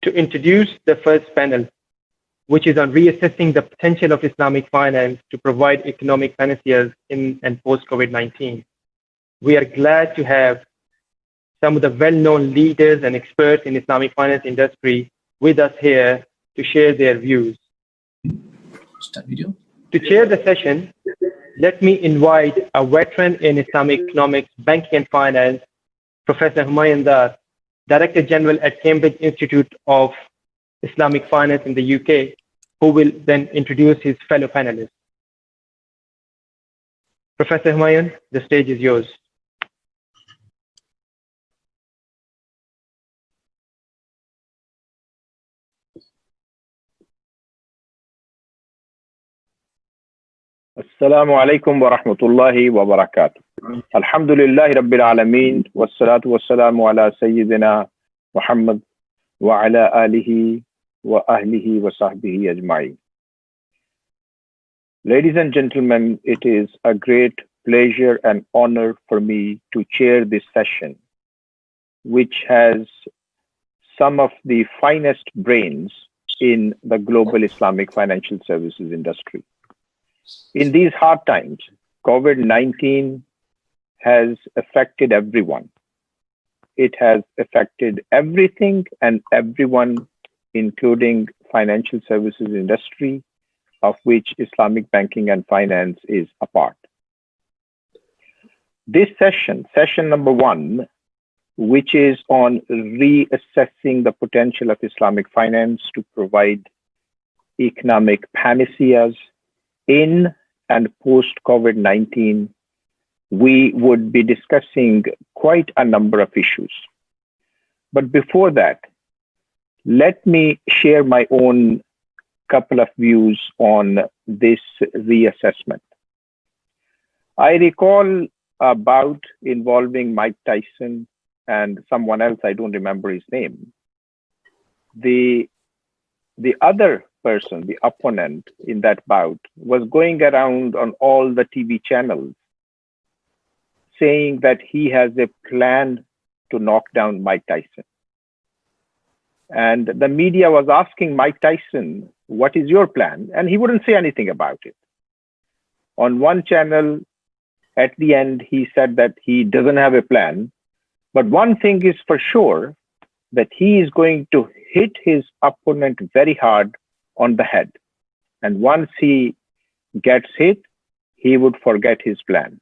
to introduce the first panel, which is on reassessing the potential of Islamic finance to provide economic panaceas in and post-COVID-19. We are glad to have some of the well-known leaders and experts in Islamic finance industry with us here to share their views. Start video. To chair the session, let me invite a veteran in Islamic economics, banking and finance, Professor Humayun Dar, Director General at Cambridge Institute of Islamic Finance in the UK, who will then introduce his fellow panelists. Professor Humayun, the stage is yours. Assalamu alaikum wa rahmatullahi wa barakatuh. Alhamdulillahi Rabbil Alameen wa salatu wa salamu ala Sayyidina Muhammad wa ala alihi wa ahlihi wa sahbihi ajma'in. Ladies and gentlemen, it is a great pleasure and honor for me to chair this session, which has some of the finest brains in the global Islamic financial services industry. In these hard times, COVID-19 has affected everyone. It has affected everything and everyone, including financial services industry, of which Islamic banking and finance is a part. This session, session number 1, which is on reassessing the potential of Islamic finance to provide economic panaceas in and post-COVID-19, we would be discussing quite a number of issues. But before that, let me share my own couple of views on this reassessment. I recall a bout involving Mike Tyson and someone else, I don't remember his name. The other person, the opponent in that bout, was going around on all the TV channels saying that he has a plan to knock down Mike Tyson. And the media was asking Mike Tyson, what is your plan? And he wouldn't say anything about it. On one channel, at the end, he said that he doesn't have a plan. But one thing is for sure, that he is going to hit his opponent very hard on the head. And once he gets hit, he would forget his plan.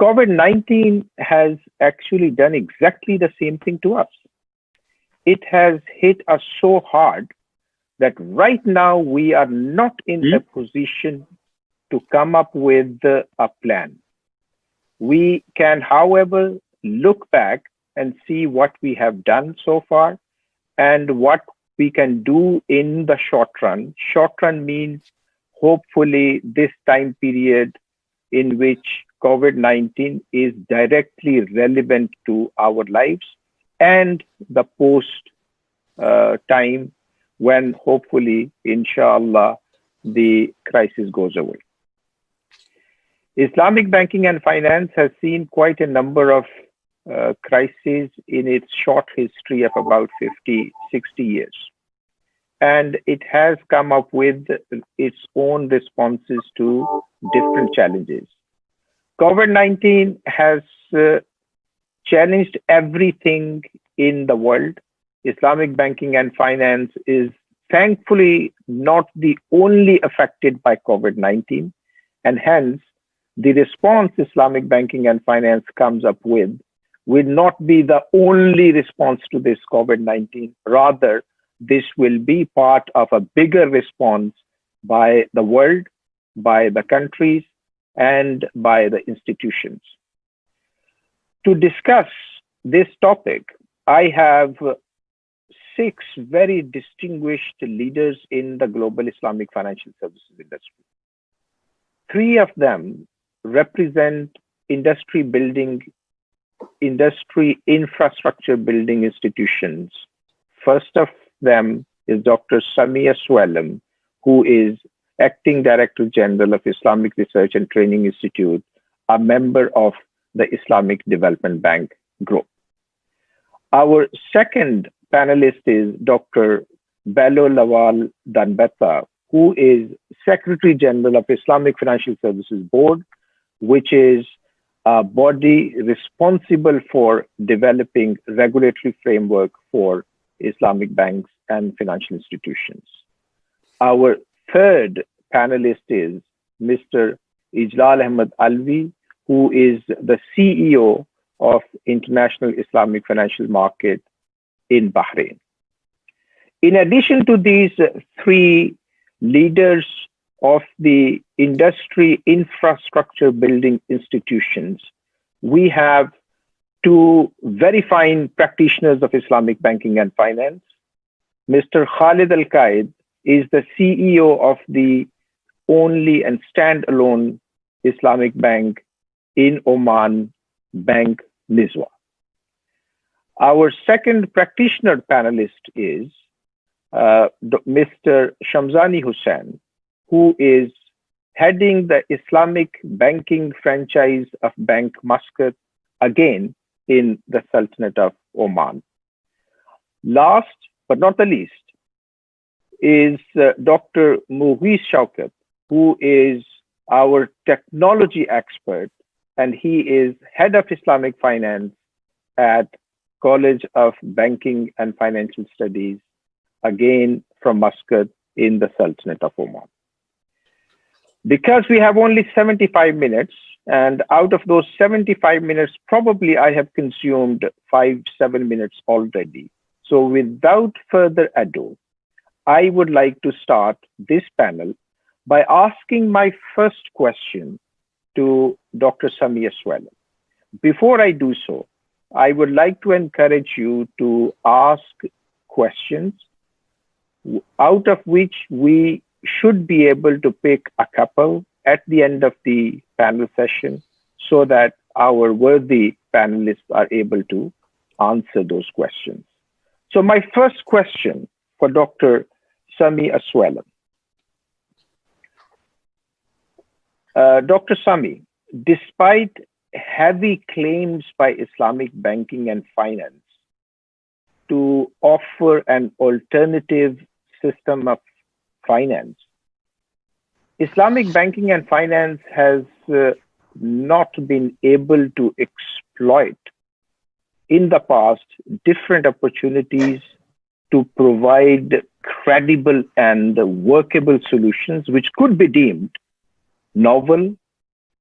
COVID-19 has actually done exactly the same thing to us. It has hit us so hard that right now we are not in a position to come up with a plan. We can, however, look back and see what we have done so far and what we can do in the short run. Short run means hopefully this time period in which COVID-19 is directly relevant to our lives and the post time when hopefully, inshallah, the crisis goes away. Islamic banking and finance has seen quite a number of crises in its short history of about 50, 60 years. And it has come up with its own responses to different challenges. COVID-19 has challenged everything in the world. Islamic banking and finance is thankfully not the only affected by COVID-19, and hence the response Islamic banking and finance comes up with will not be the only response to this COVID-19. Rather, this will be part of a bigger response by the world, by the countries, and by the institutions. To discuss this topic, I have 6 very distinguished leaders in the global Islamic financial services industry. 3 of them represent industry infrastructure building institutions. First of them is Dr. Samia Swalem, who is Acting Director General of Islamic Research and Training Institute, a member of the Islamic Development Bank Group. Our second panelist is Dr. Bello Lawal Danbetta, who is Secretary General of Islamic Financial Services Board, which is a body responsible for developing regulatory framework for Islamic banks and financial institutions. Our third panelist is Mr. Ijlal Ahmed Alvi, who is the CEO of International Islamic Financial Market in Bahrain. In addition to these three leaders of the industry infrastructure building institutions, we have two very fine practitioners of Islamic banking and finance. Mr. Khalid Al-Qaid is the CEO of the only and standalone Islamic bank in Oman, Bank Nizwa. Our second practitioner panelist is Mr. Shamzani Hussain, who is heading the Islamic banking franchise of Bank Muscat, again in the Sultanate of Oman. Last but not the least is Dr. Mughis Shaukat, who is our technology expert, and he is head of Islamic finance at College of Banking and Financial Studies, again from Muscat in the Sultanate of Oman. Because we have only 75 minutes, and out of those 75 minutes, probably I have consumed 5-7 minutes already. So without further ado, I would like to start this panel by asking my first question to Dr. Sami Aswalan. Before I do so, I would like to encourage you to ask questions, out of which we should be able to pick a couple at the end of the panel session so that our worthy panelists are able to answer those questions. So my first question for Dr. Sami Aswalan. Dr. Sami, despite heavy claims by Islamic banking and finance to offer an alternative system of finance, Islamic banking and finance has not been able to exploit in the past different opportunities to provide credible and workable solutions which could be deemed novel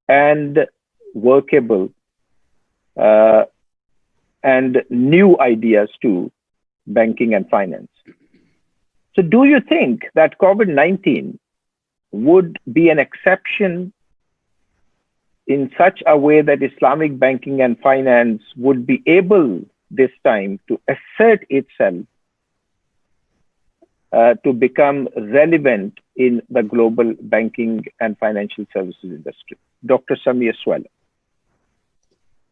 and workable and new ideas to banking and finance. So do you think that COVID-19 would be an exception in such a way that Islamic banking and finance would be able this time to assert itself to become relevant in the global banking and financial services industry? Dr. Sami Aswalan.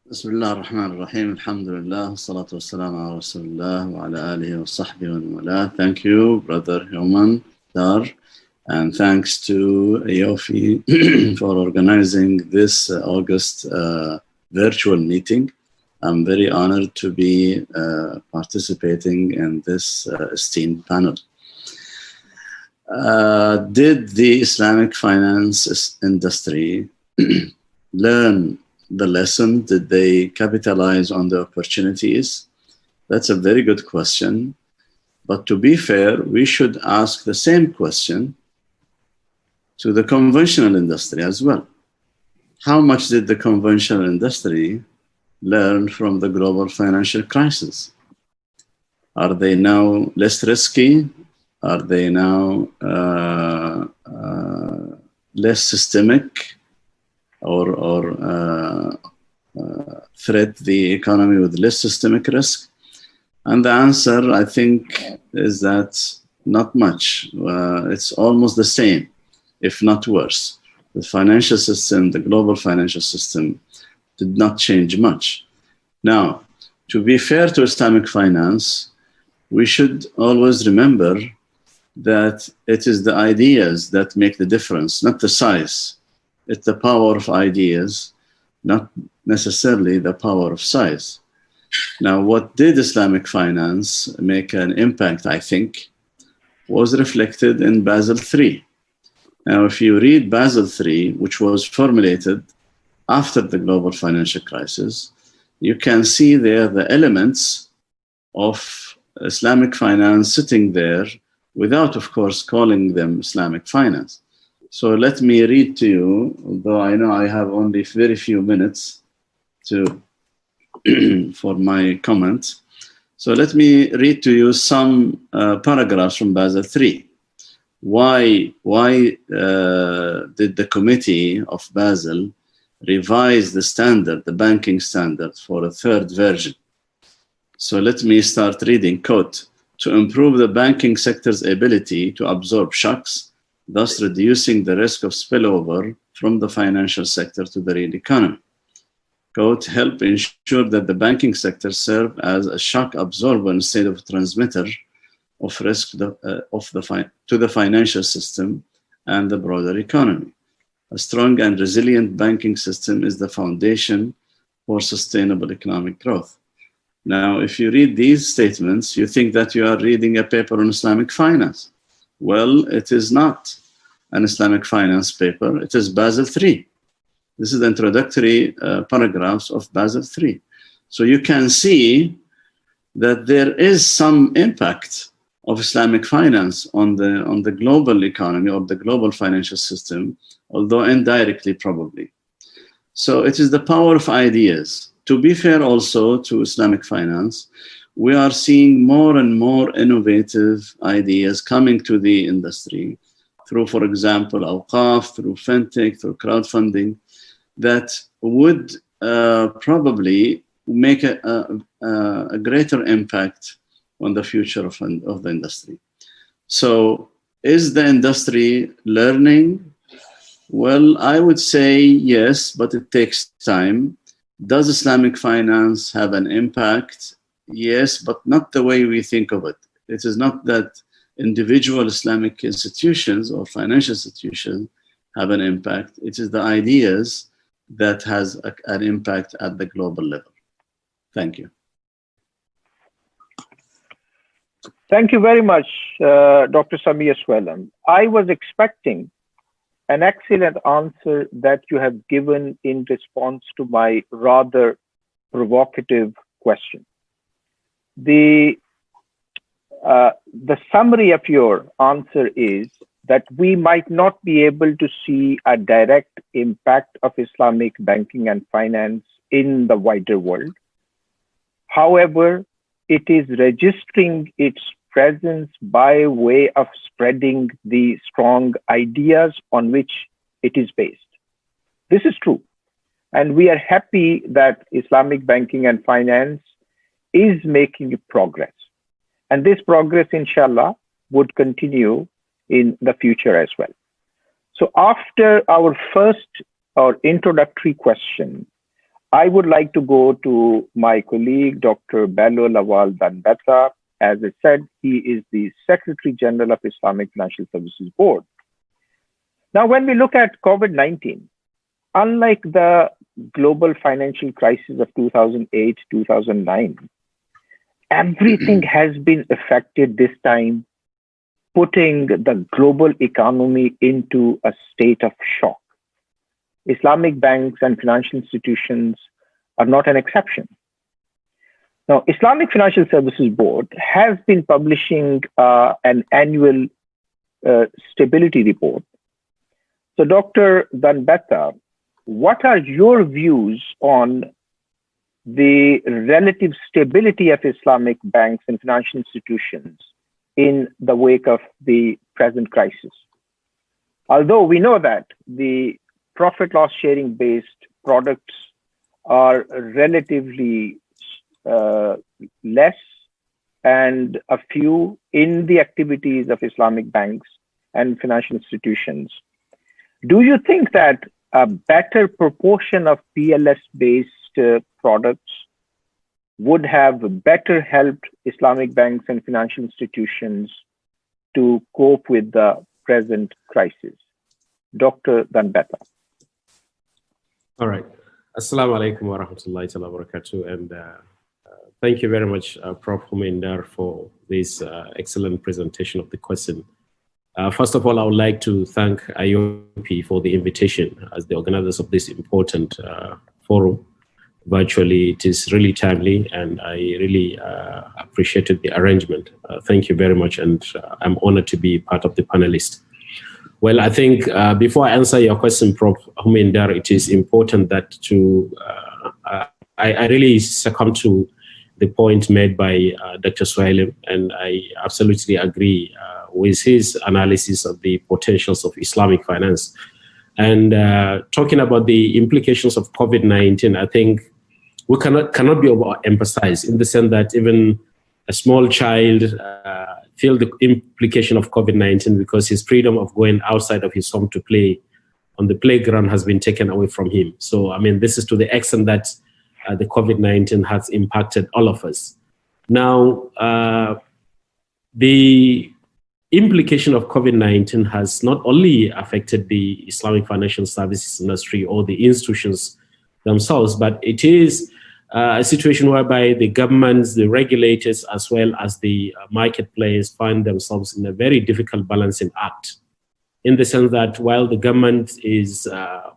Bismillah ar-Rahman ar-Rahim. Alhamdulillah. Salatu wassalam ala Rasulullah wa ala alihi wa sahbihi wa wala. Thank you, Brother Human Dar, and thanks to AAOIFI for organizing this August virtual meeting. I'm very honored to be participating in this esteemed panel. Did the Islamic finance industry learn the lesson? Did they capitalize on the opportunities? That's a very good question. But to be fair, we should ask the same question to the conventional industry as well. How much did the conventional industry learn from the global financial crisis? Are they now less risky? Are they now less systemic or threat the economy with less systemic risk? And the answer, I think, is that not much. It's almost the same, if not worse. The financial system, the global financial system, did not change much. Now, to be fair to Islamic finance, we should always remember that it is the ideas that make the difference, not the size. It's the power of ideas, not necessarily the power of size. Now, what did Islamic finance make an impact, I think, was reflected in Basel III. Now, if you read Basel III, which was formulated after the global financial crisis, you can see there the elements of Islamic finance sitting there without, of course, calling them Islamic finance. So let me read to you, although I know I have only very few minutes to for my comment. So let me read to you some paragraphs from Basel III. Why did the committee of Basel revise the standard, the banking standard, for a third version? So let me start reading, quote, to improve the banking sector's ability to absorb shocks, thus reducing the risk of spillover from the financial sector to the real economy. Quote, help ensure that the banking sector serve as a shock absorber instead of transmitter of risk to the financial system and the broader economy. A strong and resilient banking system is the foundation for sustainable economic growth. Now, if you read these statements, you think that you are reading a paper on Islamic finance. Well, it is not an Islamic finance paper. It is Basel III. This is the introductory paragraphs of Basel III. So you can see that there is some impact of Islamic finance on the global economy or the global financial system, although indirectly probably. So it is the power of ideas. To be fair also to Islamic finance, we are seeing more and more innovative ideas coming to the industry through, for example, awqaf, through fintech, through crowdfunding, that would probably make a greater impact on the future of the industry. So is the industry learning? Well, I would say yes, but it takes time. Does Islamic finance have an impact? Yes, but not the way we think of it. It is not that individual Islamic institutions or financial institutions have an impact. It is the ideas that has an impact at the global level. Thank you. Thank you very much, Dr. Samir Swellam. I was expecting an excellent answer that you have given in response to my rather provocative question. The summary of your answer is that we might not be able to see a direct impact of Islamic banking and finance in the wider world. However, it is registering its presence by way of spreading the strong ideas on which it is based. This is true. And we are happy that Islamic banking and finance is making progress. And this progress, inshallah, would continue in the future as well. So after our first or introductory question, I would like to go to my colleague, Dr. Bello Lawal Danbeta. As I said, he is the Secretary General of Islamic Financial Services Board. Now, when we look at COVID-19, unlike the global financial crisis of 2008, 2009, everything has been affected this time, putting the global economy into a state of shock. Islamic banks and financial institutions are not an exception. Now, Islamic Financial Services Board has been publishing an annual stability report. So, Dr. Danbeta, what are your views on the relative stability of Islamic banks and financial institutions in the wake of the present crisis? Although we know that the profit loss sharing based products are relatively less and a few in the activities of Islamic banks and financial institutions. Do you think that a better proportion of PLS-based products would have better helped Islamic banks and financial institutions to cope with the present crisis? Dr. Danbeta. All right. Assalamu alaikum wa rahmatullahi wa barakatuh. And Thank you very much, Prof. Humaindar, for this excellent presentation of the question. First of all, I would like to thank AAOIFI for the invitation as the organizers of this important forum. Virtually, it is really timely, and I really appreciated the arrangement. Thank you very much, and I'm honored to be part of the panelists. Well, I think before I answer your question, Prof. Humaindar, it is important that I really succumb to the point made by Dr. Suhail, and I absolutely agree with his analysis of the potentials of Islamic finance. And talking about the implications of COVID-19, I think we cannot be overemphasized in the sense that even a small child feel the implication of COVID-19 because his freedom of going outside of his home to play on the playground has been taken away from him. So, I mean, this is to the extent that the COVID-19 has impacted all of us. Now, the implication of COVID-19 has not only affected the Islamic financial services industry or the institutions themselves, but it is a situation whereby the governments, the regulators, as well as the market players find themselves in a very difficult balancing act, in the sense that while the government is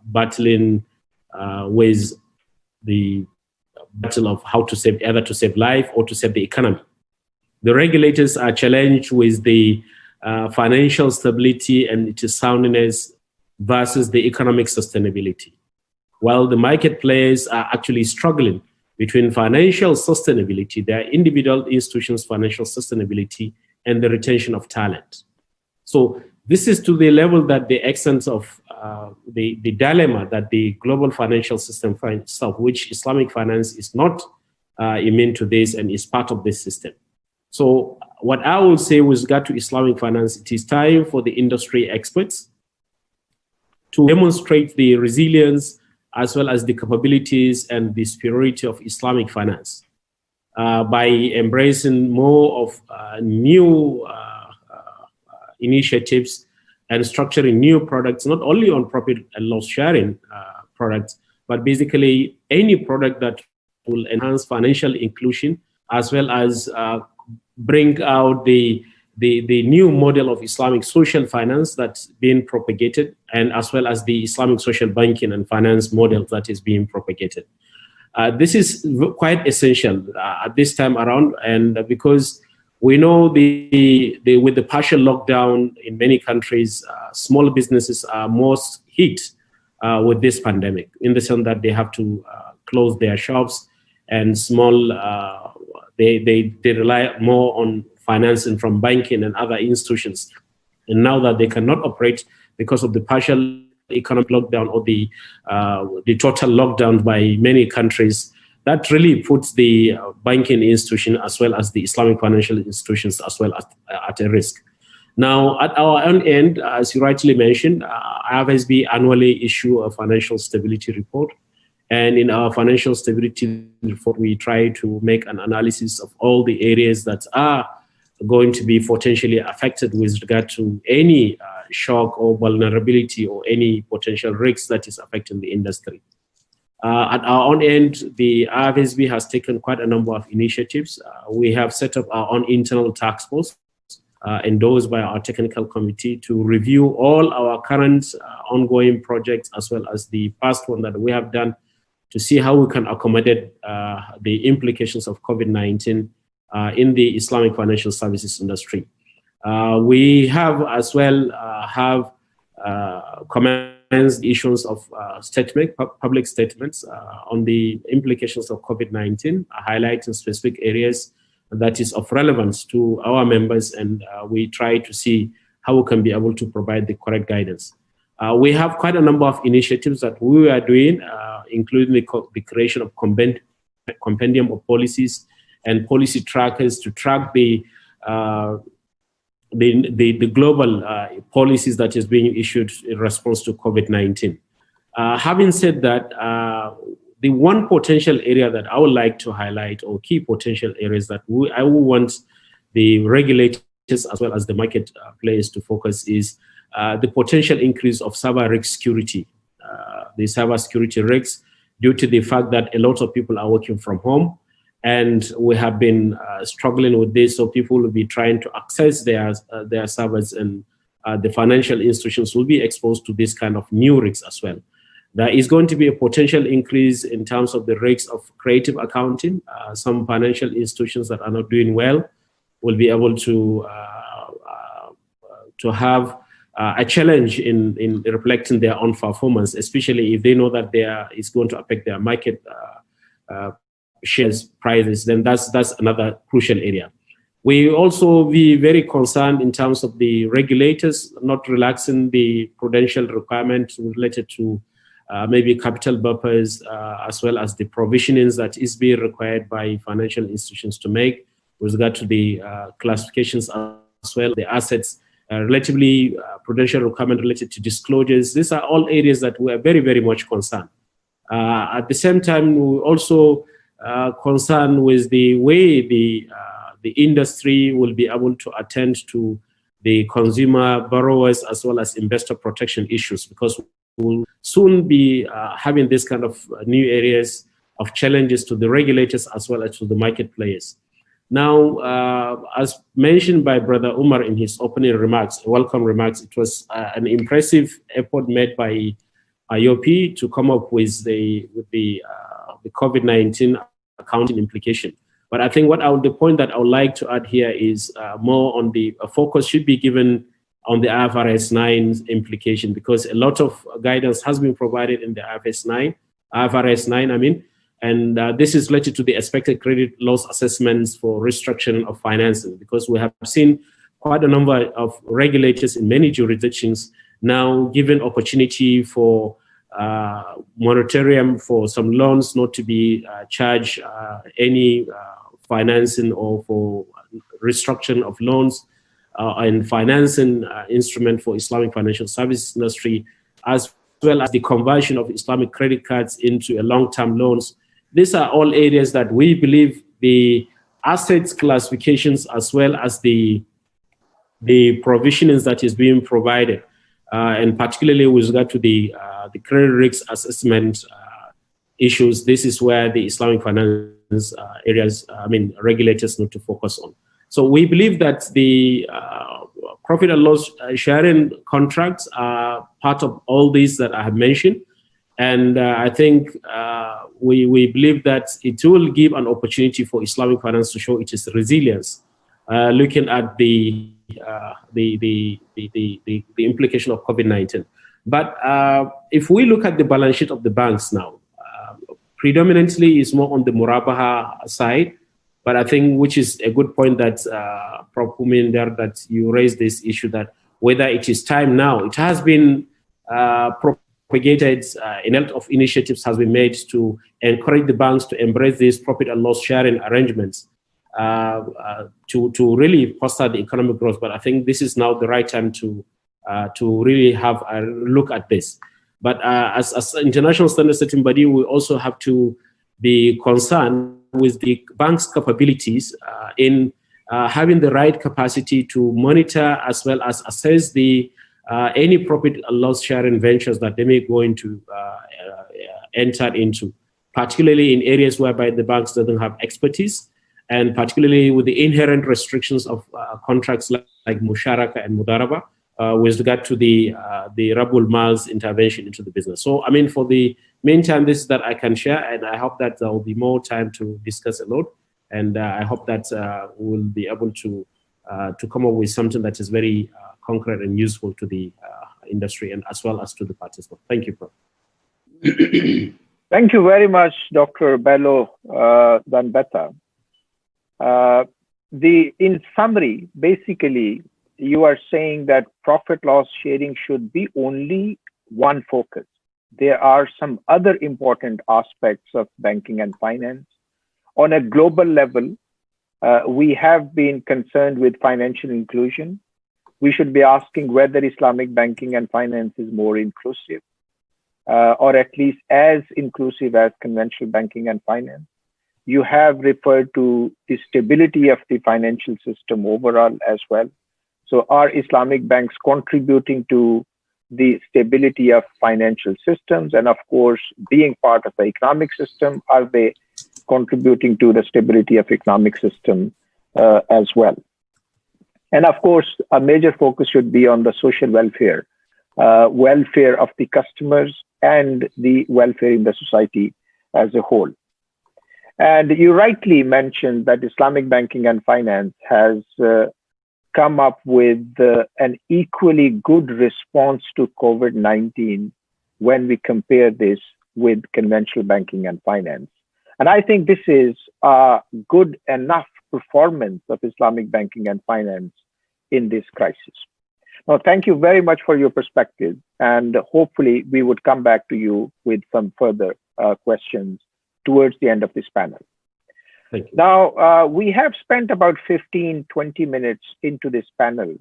battling with the battle of how to save, either to save life or to save the economy, the regulators are challenged with the financial stability and its soundness versus the economic sustainability, while the market players are actually struggling between financial sustainability, their individual institutions' financial sustainability, and the retention of talent. So this is to the level that the extent of the dilemma that the global financial system finds itself, which Islamic finance is not immune to this and is part of this system. So what I will say with regard to Islamic finance, it is time for the industry experts to demonstrate the resilience as well as the capabilities and the superiority of Islamic finance by embracing more of new initiatives and structuring new products, not only on profit and loss sharing products, but basically any product that will enhance financial inclusion as well as bring out the new model of Islamic social finance that's being propagated, and as well as the Islamic social banking and finance model that is being propagated. This is quite essential at this time around, and because we know with the partial lockdown in many countries, small businesses are most hit with this pandemic, in the sense that they have to close their shops, and they rely more on financing from banking and other institutions. And now that they cannot operate because of the partial economic lockdown or the total lockdown by many countries, that really puts the banking institution as well as the Islamic financial institutions as well at a risk. Now, at our own end, as you rightly mentioned, IFSB annually issue a financial stability report. And in our financial stability report, we try to make an analysis of all the areas that are going to be potentially affected with regard to any shock or vulnerability or any potential risks that is affecting the industry. At our own end, the IFSB has taken quite a number of initiatives. We have set up our own internal task force endorsed by our technical committee to review all our current ongoing projects as well as the past one that we have done to see how we can accommodate the implications of COVID-19 in the Islamic financial services industry. We have as well commenced the issuance of public statements on the implications of COVID-19, highlighting specific areas that is of relevance to our members, and we try to see how we can be able to provide the correct guidance. We have quite a number of initiatives that we are doing, including the creation of compendium of policies and policy trackers to track the global policies that is being issued in response to COVID-19. Having said that, the one potential area that I would like to highlight, or key potential areas that I would want the regulators as well as the market players to focus is the potential increase of cyber risk security, the cyber security risks, due to the fact that a lot of people are working from home, and we have been struggling with this. So people will be trying to access their servers, and the financial institutions will be exposed to this kind of new risks as well. There is going to be a potential increase in terms of the risks of creative accounting. Some financial institutions that are not doing well will be able to have a challenge in reflecting their own performance, especially if they know that it's going to affect their market shares prices. Then that's another crucial area. We also be very concerned in terms of the regulators not relaxing the prudential requirements related to maybe capital buffers, as well as the provisionings that is being required by financial institutions to make with regard to the classifications as well, the assets, relatively prudential requirement related to disclosures. These are all areas that we are very, very much concerned. At the same time, we also concerned with the way the industry will be able to attend to the consumer borrowers as well as investor protection issues, because we'll soon be having this kind of new areas of challenges to the regulators as well as to the market players. Now, as mentioned by Brother Umar in his opening remarks, welcome remarks, it was an impressive effort made by IOP to come up with the COVID-19 accounting implication. But I think the point that I would like to add here is more on the focus should be given on the IFRS 9 implication, because a lot of guidance has been provided in the IFRS 9, and this is related to the expected credit loss assessments for restructuring of financing, because we have seen quite a number of regulators in many jurisdictions now given opportunity for moratorium for some loans not to be charged any financing or for restructuring of loans and financing instrument for Islamic financial services industry, as well as the conversion of Islamic credit cards into a long-term loans. These are all areas that we believe the assets classifications as well as the provisionings that is being provided, and particularly with regard to the credit risk assessment issues, this is where the Islamic finance areas, regulators need to focus on. So we believe that the profit and loss sharing contracts are part of all these that I have mentioned. And I think we believe that it will give an opportunity for Islamic finance to show its resilience, looking at the implication of COVID-19. But if we look at the balance sheet of the banks now, predominantly is more on the Murabaha side. But I think, which is a good point that Prof. Huminder, that you raised this issue that whether it is time now, it has been propagated, a lot of initiatives has been made to encourage the banks to embrace these profit and loss sharing arrangements to really foster the economic growth. But I think this is now the right time to really have a look at this. But as an international standard setting body, we also have to be concerned with the bank's capabilities in having the right capacity to monitor as well as assess the any profit and loss sharing ventures that they may go into enter into, particularly in areas whereby the banks doesn't have expertise, and particularly with the inherent restrictions of contracts like Musharaka and Mudaraba with regard to the Rabul Mal's intervention into the business. So, for the meantime, this is that I can share, and I hope that there will be more time to discuss a lot, and I hope that we'll be able to come up with something that is very concrete and useful to the industry and as well as to the participants. Thank you, Prof. Thank you very much, Dr. Bello Danbeta. In summary, basically, you are saying that profit loss sharing should be only one focus. There are some other important aspects of banking and finance. On a global level, we have been concerned with financial inclusion. We should be asking whether Islamic banking and finance is more inclusive, or at least as inclusive as conventional banking and finance. You have referred to the stability of the financial system overall as well. So are Islamic banks contributing to the stability of financial systems? And of course, being part of the economic system, are they contributing to the stability of economic system as well. And of course, a major focus should be on the social welfare, welfare of the customers and the welfare in the society as a whole. And you rightly mentioned that Islamic banking and finance has come up with an equally good response to COVID-19 when we compare this with conventional banking and finance. And I think this is a good enough performance of Islamic banking and finance in this crisis. Now, thank you very much for your perspective, and hopefully we would come back to you with some further questions towards the end of this panel. Thank you. Now, we have spent about 15-20 minutes into this panel,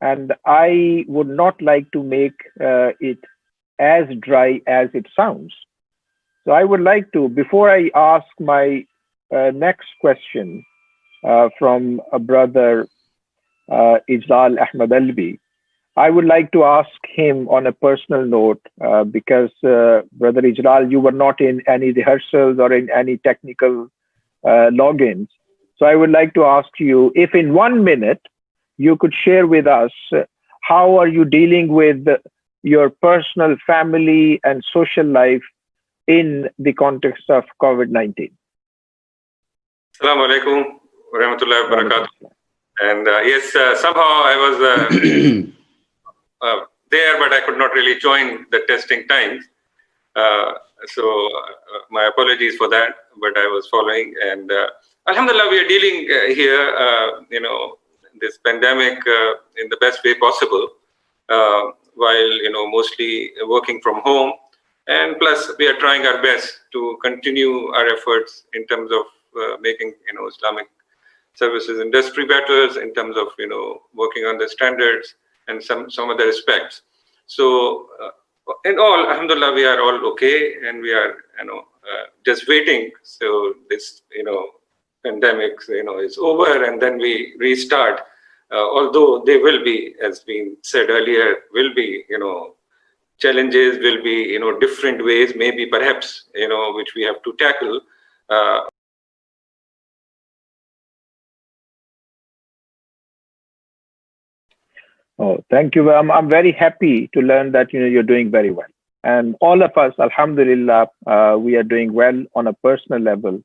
and I would not like to make it as dry as it sounds. So I would like to, before I ask my next question from a brother, Ijlal Ahmed Albi, I would like to ask him on a personal note, because Brother Ijlal, you were not in any rehearsals or in any technical logins. So I would like to ask you, if in 1 minute you could share with us, how are you dealing with your personal, family, and social life in the context of COVID-19? Assalamu alaikum wa rahmatullahi wa barakatuh. And yes, somehow I was there, but I could not really join the testing times. So my apologies for that, but I was following. And alhamdulillah, we are dealing here, this pandemic in the best way possible, while, mostly working from home. And plus, we are trying our best to continue our efforts in terms of making, Islamic services industry better, in terms of, working on the standards and some other aspects. So in all, alhamdulillah, we are all okay, and we are, just waiting. So this, pandemic, is over, and then we restart. Although there will be, as been said earlier, will be, challenges, will be, different ways, maybe perhaps, which we have to tackle. Oh, thank you. I'm very happy to learn that you're doing very well, and all of us, alhamdulillah, we are doing well on a personal level,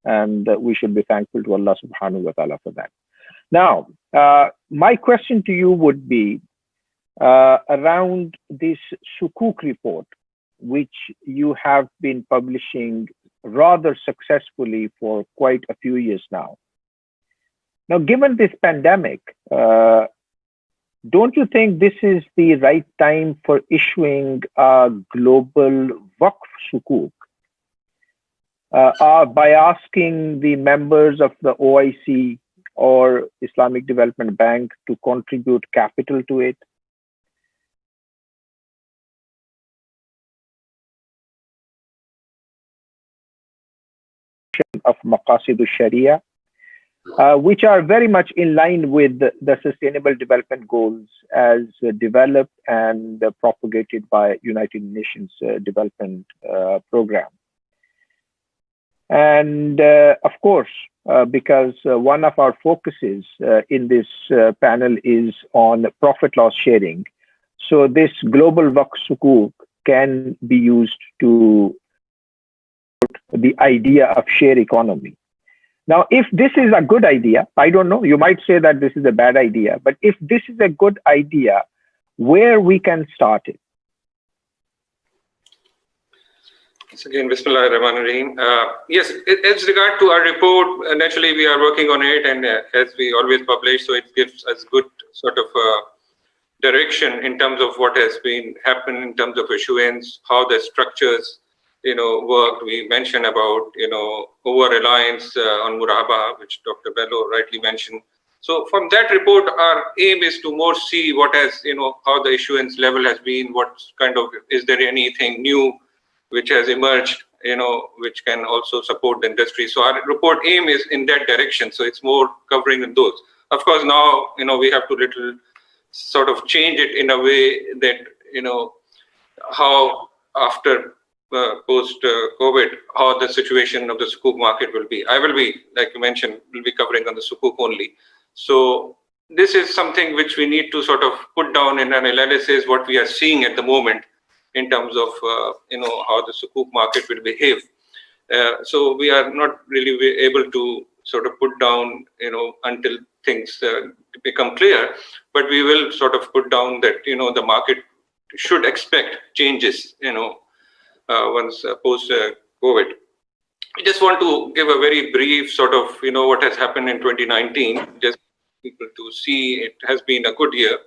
and we should be thankful to Allah subhanahu wa ta'ala for that. Now, my question to you would be around this Sukuk report, which you have been publishing rather successfully for quite a few years now. Now, given this pandemic, don't you think this is the right time for issuing a global Waqf Sukuk by asking the members of the OIC or Islamic Development Bank to contribute capital to it? Of Maqasid Sharia, which are very much in line with the Sustainable Development Goals as developed and propagated by United Nations Development Program. And of course, because one of our focuses in this panel is on profit loss sharing, so this global Waqf Sukuk can be used to the idea of share economy. Now, if this is a good idea, I don't know, you might say that this is a bad idea, but if this is a good idea, where we can start it? Once again, Bismillah ar-Rahman ar-Rahim. Yes, as regard to our report, naturally we are working on it, and as we always publish, so it gives us good sort of direction in terms of what has been happened in terms of issuance, how the structures worked. We mentioned about, over-reliance on Muraba, which Dr. Bello rightly mentioned. So from that report, our aim is to more see what has, how the issuance level has been, what kind of, is there anything new which has emerged, which can also support the industry. So our report aim is in that direction. So it's more covering those. Of course, now, we have to little sort of change it in a way that, how after post-COVID, how the situation of the sukuk market will be. I will be, like you mentioned, will be covering on the sukuk only. So this is something which we need to sort of put down in an analysis, what we are seeing at the moment in terms of, how the sukuk market will behave. So we are not really able to sort of put down, until things become clear, but we will sort of put down that, the market should expect changes, once post-COVID. I just want to give a very brief sort of, what has happened in 2019, just people to see it has been a good year,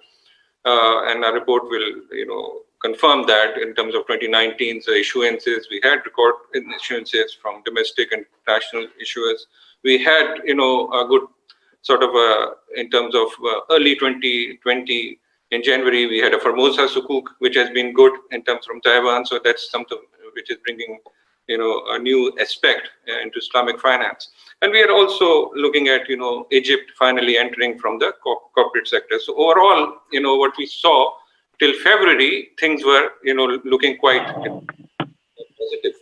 and our report will, confirm that in terms of 2019's issuances. We had record issuances from domestic and international issuers. We had, a good sort of, in terms of early 2020, in January, we had a Formosa sukuk, which has been good in terms from Taiwan. So that's something which is bringing, a new aspect into Islamic finance. And we are also looking at, Egypt finally entering from the corporate sector. So overall, what we saw till February, things were, looking quite positive.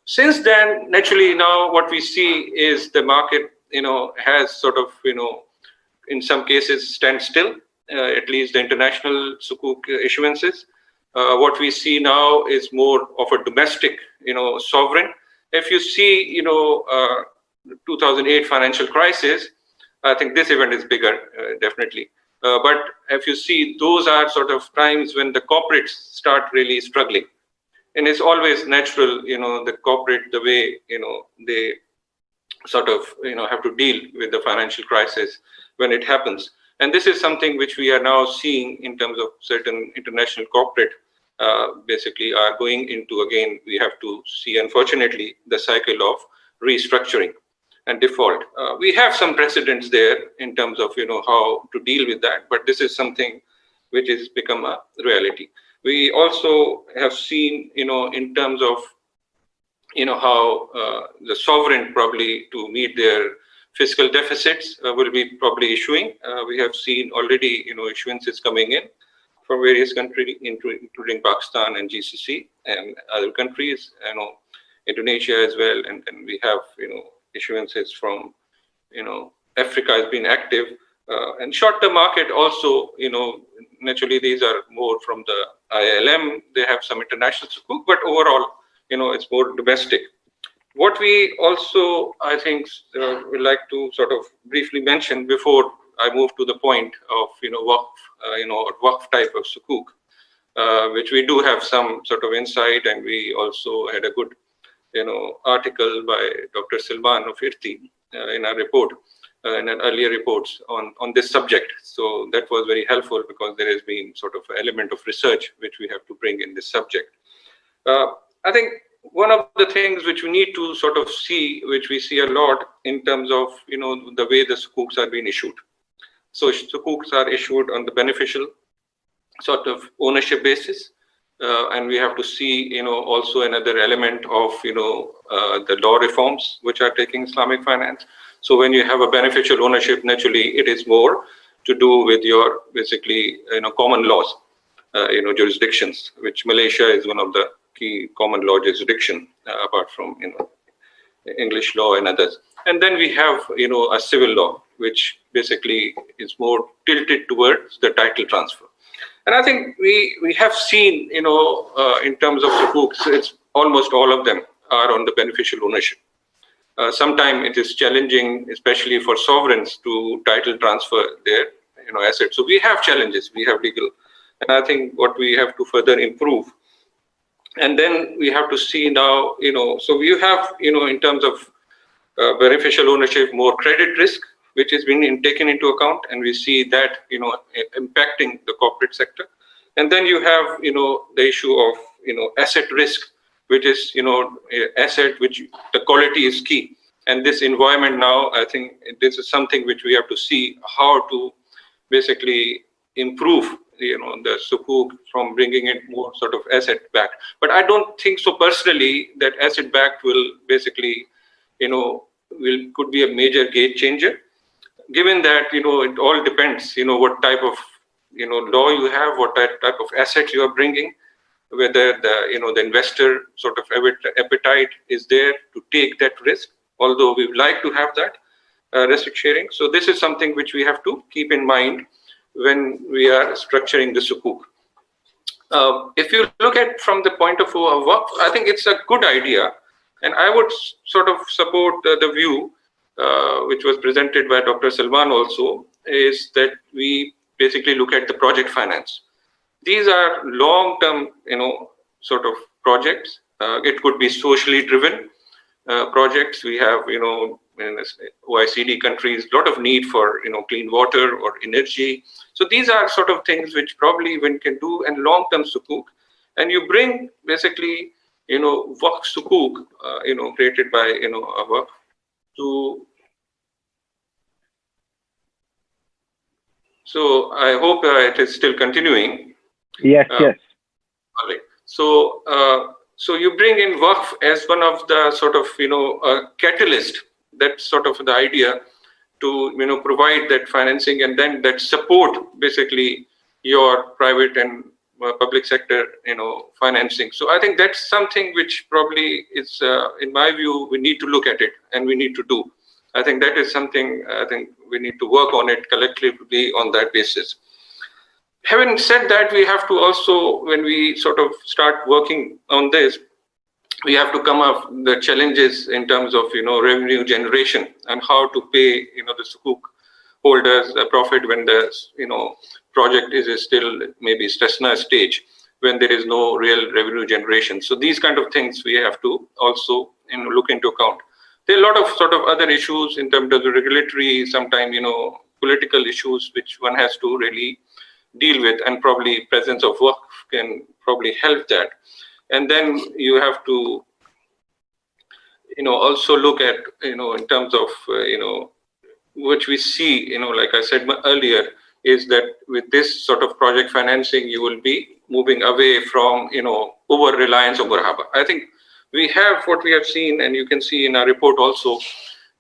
Since then, naturally, now what we see is the market, has sort of, in some cases stand still, at least the international sukuk issuances. What we see now is more of a domestic, sovereign. If you see, 2008 financial crisis, I think this event is bigger, definitely. But if you see, those are sort of times when the corporates start really struggling. And it's always natural, the corporate, the way, they sort of, have to deal with the financial crisis when it happens. And this is something which we are now seeing in terms of certain international corporate basically are going into, again, we have to see, unfortunately, the cycle of restructuring and default. We have some precedents there in terms of, how to deal with that, but this is something which has become a reality. We also have seen, in terms of, how the sovereign probably to meet their fiscal deficits will be probably issuing. We have seen already, issuances coming in from various countries, including Pakistan and GCC and other countries, Indonesia as well. And we have, issuances from, Africa has been active. And short-term market also, naturally these are more from the ILM. They have some international sukuk, but overall, it's more domestic. What we also, I think, would like to sort of briefly mention before I move to the point of, waqf type of sukuk, which we do have some sort of insight, and we also had a good, article by Dr. Silman of IRTI in our report, in an earlier reports on this subject. So that was very helpful because there has been sort of an element of research which we have to bring in this subject. I think one of the things which we need to sort of see, which we see a lot in terms of, the way the sukuks are being issued. So sukuks are issued on the beneficial sort of ownership basis. And we have to see, also another element of, the law reforms which are taking Islamic finance. So when you have a beneficial ownership, naturally, it is more to do with your basically, common laws, jurisdictions, which Malaysia is one of the key common law jurisdiction, apart from, English law and others. And then we have, a civil law, which basically is more tilted towards the title transfer. And I think we have seen, in terms of sukuks, it's almost all of them are on the beneficial ownership. Sometimes it is challenging, especially for sovereigns, to title transfer their assets. So we have challenges, we have legal, and I think what we have to further improve. And then we have to see now, so you have, in terms of beneficial ownership, more credit risk, which has been taken into account, and we see that, impacting the corporate sector. And then you have, the issue of, asset risk, which is, asset which the quality is key. And this environment now, I think this is something which we have to see how to basically improve, the sukuk from bringing it more sort of asset back. But I don't think so personally that asset back will basically, could be a major game changer. Given that, it all depends, what type of, law you have, what type of assets you are bringing. whether the investor sort of appetite is there to take that risk, although we would like to have that risk sharing. So this is something which we have to keep in mind when we are structuring the sukuk. If you look at from the point of view of Waqf, I think it's a good idea, and I would sort of support the view which was presented by Dr. Salman also, is that we basically look at the project finance. These are long-term, sort of projects. It could be socially driven projects. We have, in OECD countries, a lot of need for, clean water or energy. So these are sort of things which probably one can do, and long-term sukuk. And you bring basically, Waqf sukuk, created by, a Waqf to. So I hope it is still continuing. Yes, yes. All right. So, so you bring in Waqf as one of the sort of, catalyst. That's sort of the idea to, provide that financing and then that support basically your private and public sector, financing. So I think that's something which probably is, in my view, we need to look at it and we need to do. I think that is something I think we need to work on it collectively on that basis. Having said that, we have to also, when we sort of start working on this, we have to come up the challenges in terms of, revenue generation and how to pay, the sukuk holders a profit when the, project is still maybe Stresna stage, when there is no real revenue generation. So these kind of things we have to also, look into account. There are a lot of sort of other issues in terms of the regulatory, sometimes, political issues, which one has to really deal with, and probably presence of Waqf can probably help that. And then you have to, also look at, in terms of, which we see, like I said earlier, is that with this sort of project financing, you will be moving away from, over-reliance on Murahaba. I think we have what we have seen, and you can see in our report also,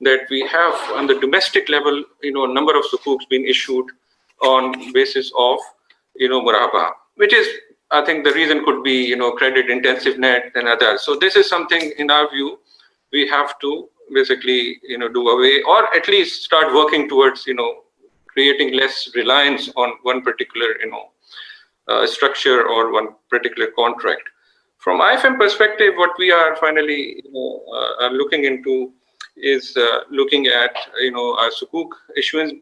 that we have on the domestic level, a number of sukuks being issued on basis of, Murahaba, which is, I think the reason could be, credit intensive net and others. So this is something in our view, we have to basically, do away, or at least start working towards, creating less reliance on one particular, structure or one particular contract. From IFM perspective, what we are finally, are looking into is looking at, our sukuk issuance,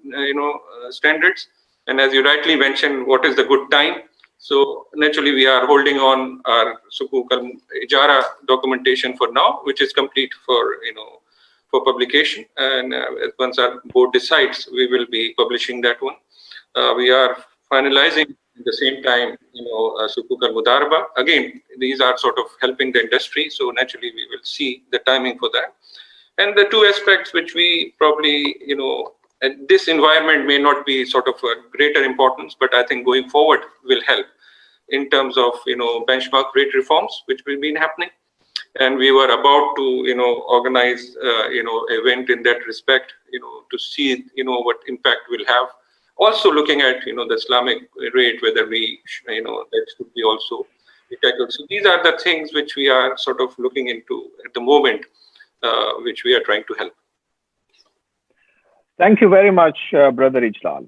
standards. And as you rightly mentioned, what is the good time? So naturally, we are holding on our sukuk al-ijara documentation for now, which is complete for, for publication. And once our board decides, we will be publishing that one. We are finalizing at the same time, sukuk al-mudaraba. Again, these are sort of helping the industry. So naturally, we will see the timing for that. And the two aspects which we probably, this environment may not be sort of a greater importance, but I think going forward will help in terms of, benchmark rate reforms, which will be happening. And we were about to, organize, event in that respect, to see, what impact will have. Also looking at, the Islamic rate, whether we, that should be also tackled. So these are the things which we are sort of looking into at the moment, which we are trying to help. Thank you very much, Brother Ijlal.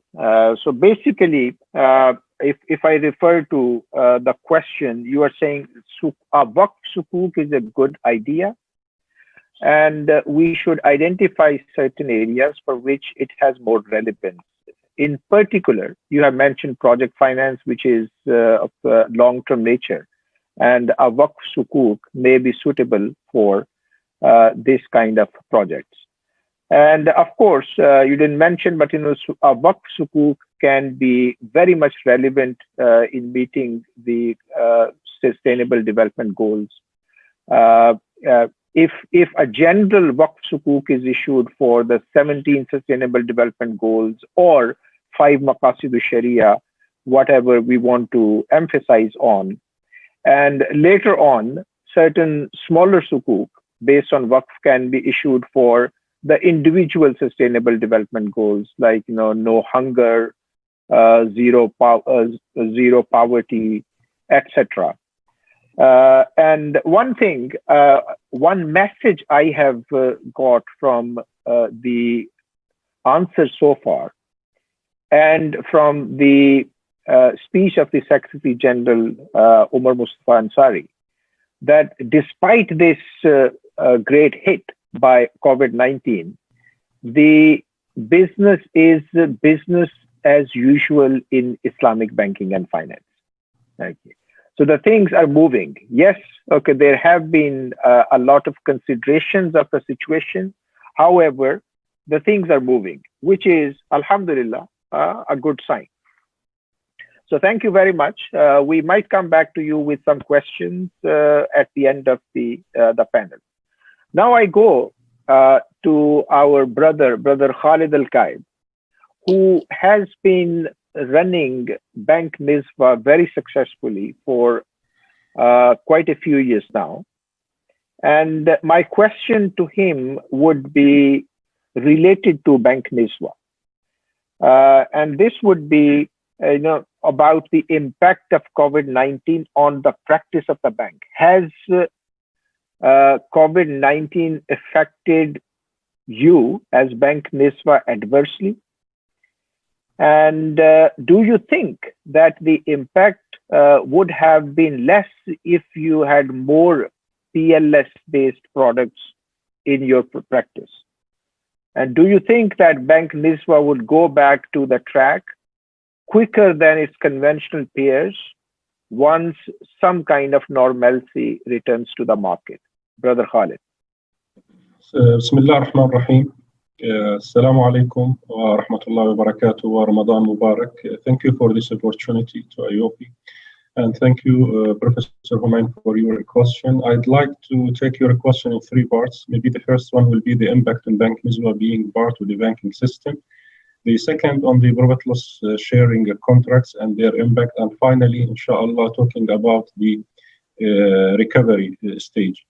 So basically, if I refer to the question, you are saying Waqf sukuk is a good idea, and we should identify certain areas for which it has more relevance. In particular, you have mentioned project finance, which is of long-term nature, and a Waqf sukuk may be suitable for this kind of projects. And of course, you didn't mention, but a Waqf sukuk can be very much relevant in meeting the sustainable development goals. If a general Waqf sukuk is issued for the 17 sustainable development goals or 5 maqasid sharia, whatever we want to emphasize on, and later on, certain smaller sukuk based on Waqf can be issued for the individual sustainable development goals, like no hunger, zero poverty, etc. And one thing, one message I have got from the answers so far, and from the speech of the Secretary General Umar Mustafa Ansari, that despite this great hit by COVID-19, the business is business as usual in Islamic banking and finance. Okay. So the things are moving. Yes, okay, there have been a lot of considerations of the situation. However, the things are moving, which is, alhamdulillah, a good sign. So thank you very much. We might come back to you with some questions at the end of the panel. Now I go to our brother Khalid Al-Qaib, who has been running Bank Nizwa very successfully for quite a few years now. And my question to him would be related to Bank Nizwa. And this would be, about the impact of COVID-19 on the practice of the bank. Has COVID-19 affected you as Bank Nizwa adversely? And do you think that the impact would have been less if you had more PLS-based products in your practice? And do you think that Bank Nizwa would go back to the track quicker than its conventional peers once some kind of normalcy returns to the market? Brother Khalid. Bismillah ar-Rahman ar-Rahim. Assalamu alaikum wa rahmatullahi wa barakatuh wa Ramadan Mubarak. Thank you for this opportunity to AAOIFI. And thank you, Professor Humain, for your question. I'd like to take your question in three parts. Maybe the first one will be the impact on Bank Nizwa being part of the banking system. The second on the profit loss sharing contracts and their impact. And finally, inshallah, talking about the recovery stage.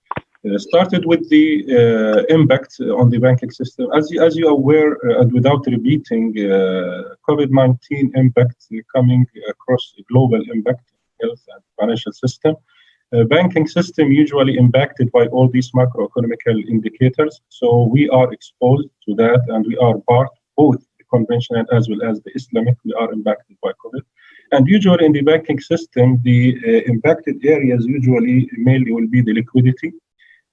Started with the impact on the banking system. As you are aware, and without repeating, COVID-19 impact coming across a global impact, health and financial system. Banking system usually impacted by all these macroeconomical indicators. So we are exposed to that, and we are part, both the conventional as well as the Islamic, we are impacted by COVID. And usually in the banking system, the impacted areas usually mainly will be the liquidity,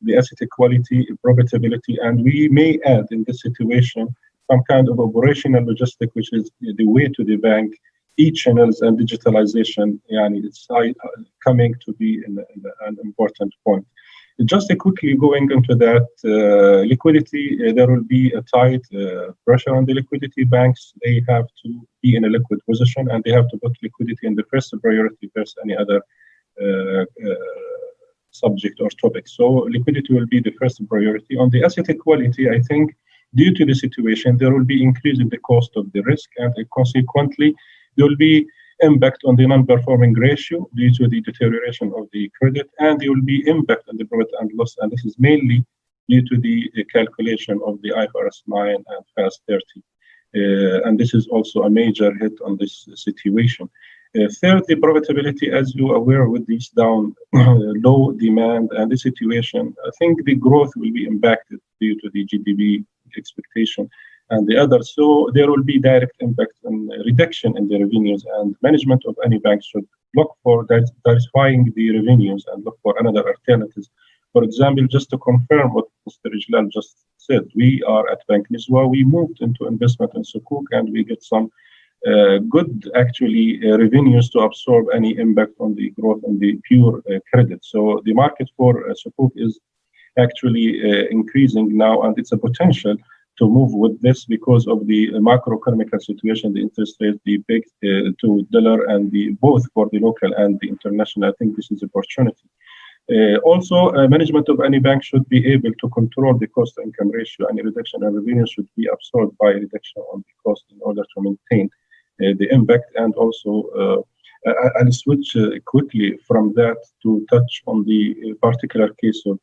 the asset quality, profitability, and we may add in this situation some kind of operational logistic, which is the way to the bank, e-channels and digitalization. It's coming to be an important point. Just quickly going into that, liquidity, there will be a tight pressure on the liquidity. Banks, they have to be in a liquid position, and they have to put liquidity in the first priority versus any other subject or topic. So liquidity will be the first priority. On the asset quality, I think due to the situation, there will be increase in the cost of the risk, and consequently, there will be impact on the non-performing ratio due to the deterioration of the credit, and there will be impact on the profit and loss, and this is mainly due to the calculation of the IFRS 9 and FAS 30. And this is also a major hit on this situation. Third, the profitability, as you are aware, with this down low demand and the situation, I think the growth will be impacted due to the GDP expectation and the others. So there will be direct impact on reduction in the revenues, and management of any bank should look for diversifying the revenues and look for another alternatives. For example, just to confirm what Mr. Ijlal just said, we are at Bank Nizwa, we moved into investment in Sukuk, and we get some good actually revenues to absorb any impact on the growth and the pure credit. So the market for Sukuk is actually increasing now, and it's a potential to move with this because of the macroeconomic situation, the interest rate, the big to dollar, and the both for the local and the international. I think this is an opportunity. Also, management of any bank should be able to control the cost-income ratio. Any reduction in revenue should be absorbed by reduction on the cost in order to maintain the impact. And also, I'll switch quickly from that to touch on the particular case of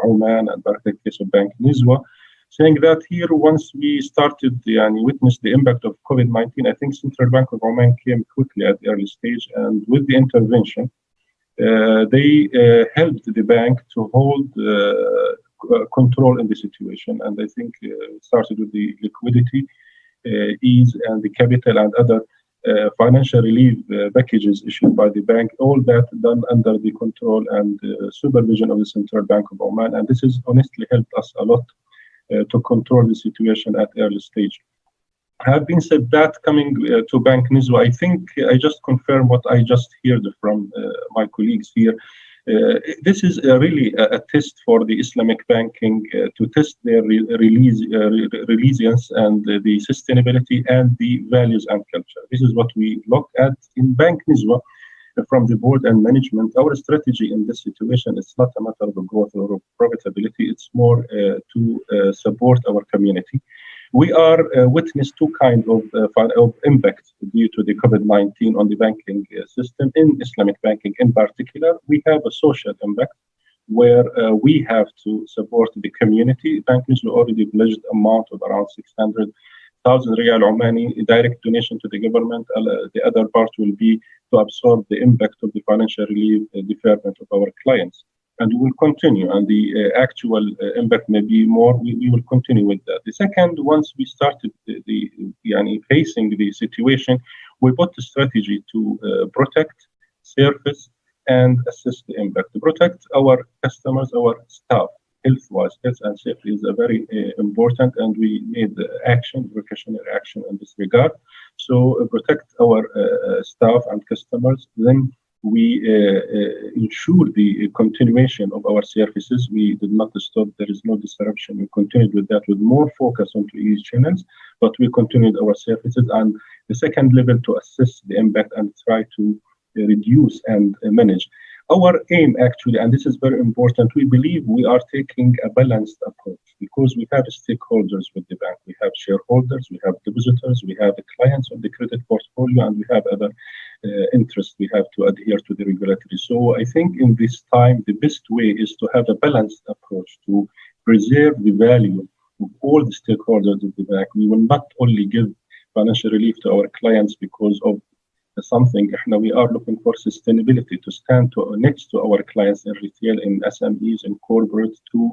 Oman and particular case of Bank Nizwa, saying that here, once we started and witnessed the impact of COVID-19, I think Central Bank of Oman came quickly at the early stage, and with the intervention, they helped the bank to hold control in the situation. And I think it started with the liquidity ease and the capital and other financial relief packages issued by the bank, all that done under the control and supervision of the Central Bank of Oman. And this has honestly helped us a lot to control the situation at early stage. Having said that, coming to Bank Nizwa, I think I just confirm what I just heard from my colleagues here. This is really a test for the Islamic banking to test their resilience and the sustainability and the values and culture. This is what we look at in Bank Nizwa from the board and management. Our strategy in this situation is not a matter of growth or profitability. It's more to support our community. We are witness two kinds of impact due to the COVID-19 on the banking system in Islamic banking in particular. We have a social impact where we have to support the community. Bank Nizwa already pledged amount of around 600,000 Riyal Omani direct donation to the government. The other part will be to absorb the impact of the financial relief deferment of our clients. And we will continue, and the actual impact may be more. We will continue with that. The second, once we started facing the situation, we put the strategy to protect, surface, and assess the impact. To protect our customers, our staff, health-wise, health and safety is a very important, and we made action, precautionary action in this regard. So protect our staff and customers. Then we ensure the continuation of our services. We did not stop. There is no disruption. We continued with that with more focus on each channels, but we continued our services. And the second level to assess the impact and try to reduce and manage. Our aim actually, and this is very important, we believe we are taking a balanced approach because we have stakeholders with the bank. We have shareholders, we have depositors, we have the clients of the credit portfolio, and we have other interests we have to adhere to the regulatory. So I think in this time, the best way is to have a balanced approach to preserve the value of all the stakeholders of the bank. We will not only give financial relief to our clients because of something. We are looking for sustainability to stand next to our clients in retail, in SMEs, in corporate, to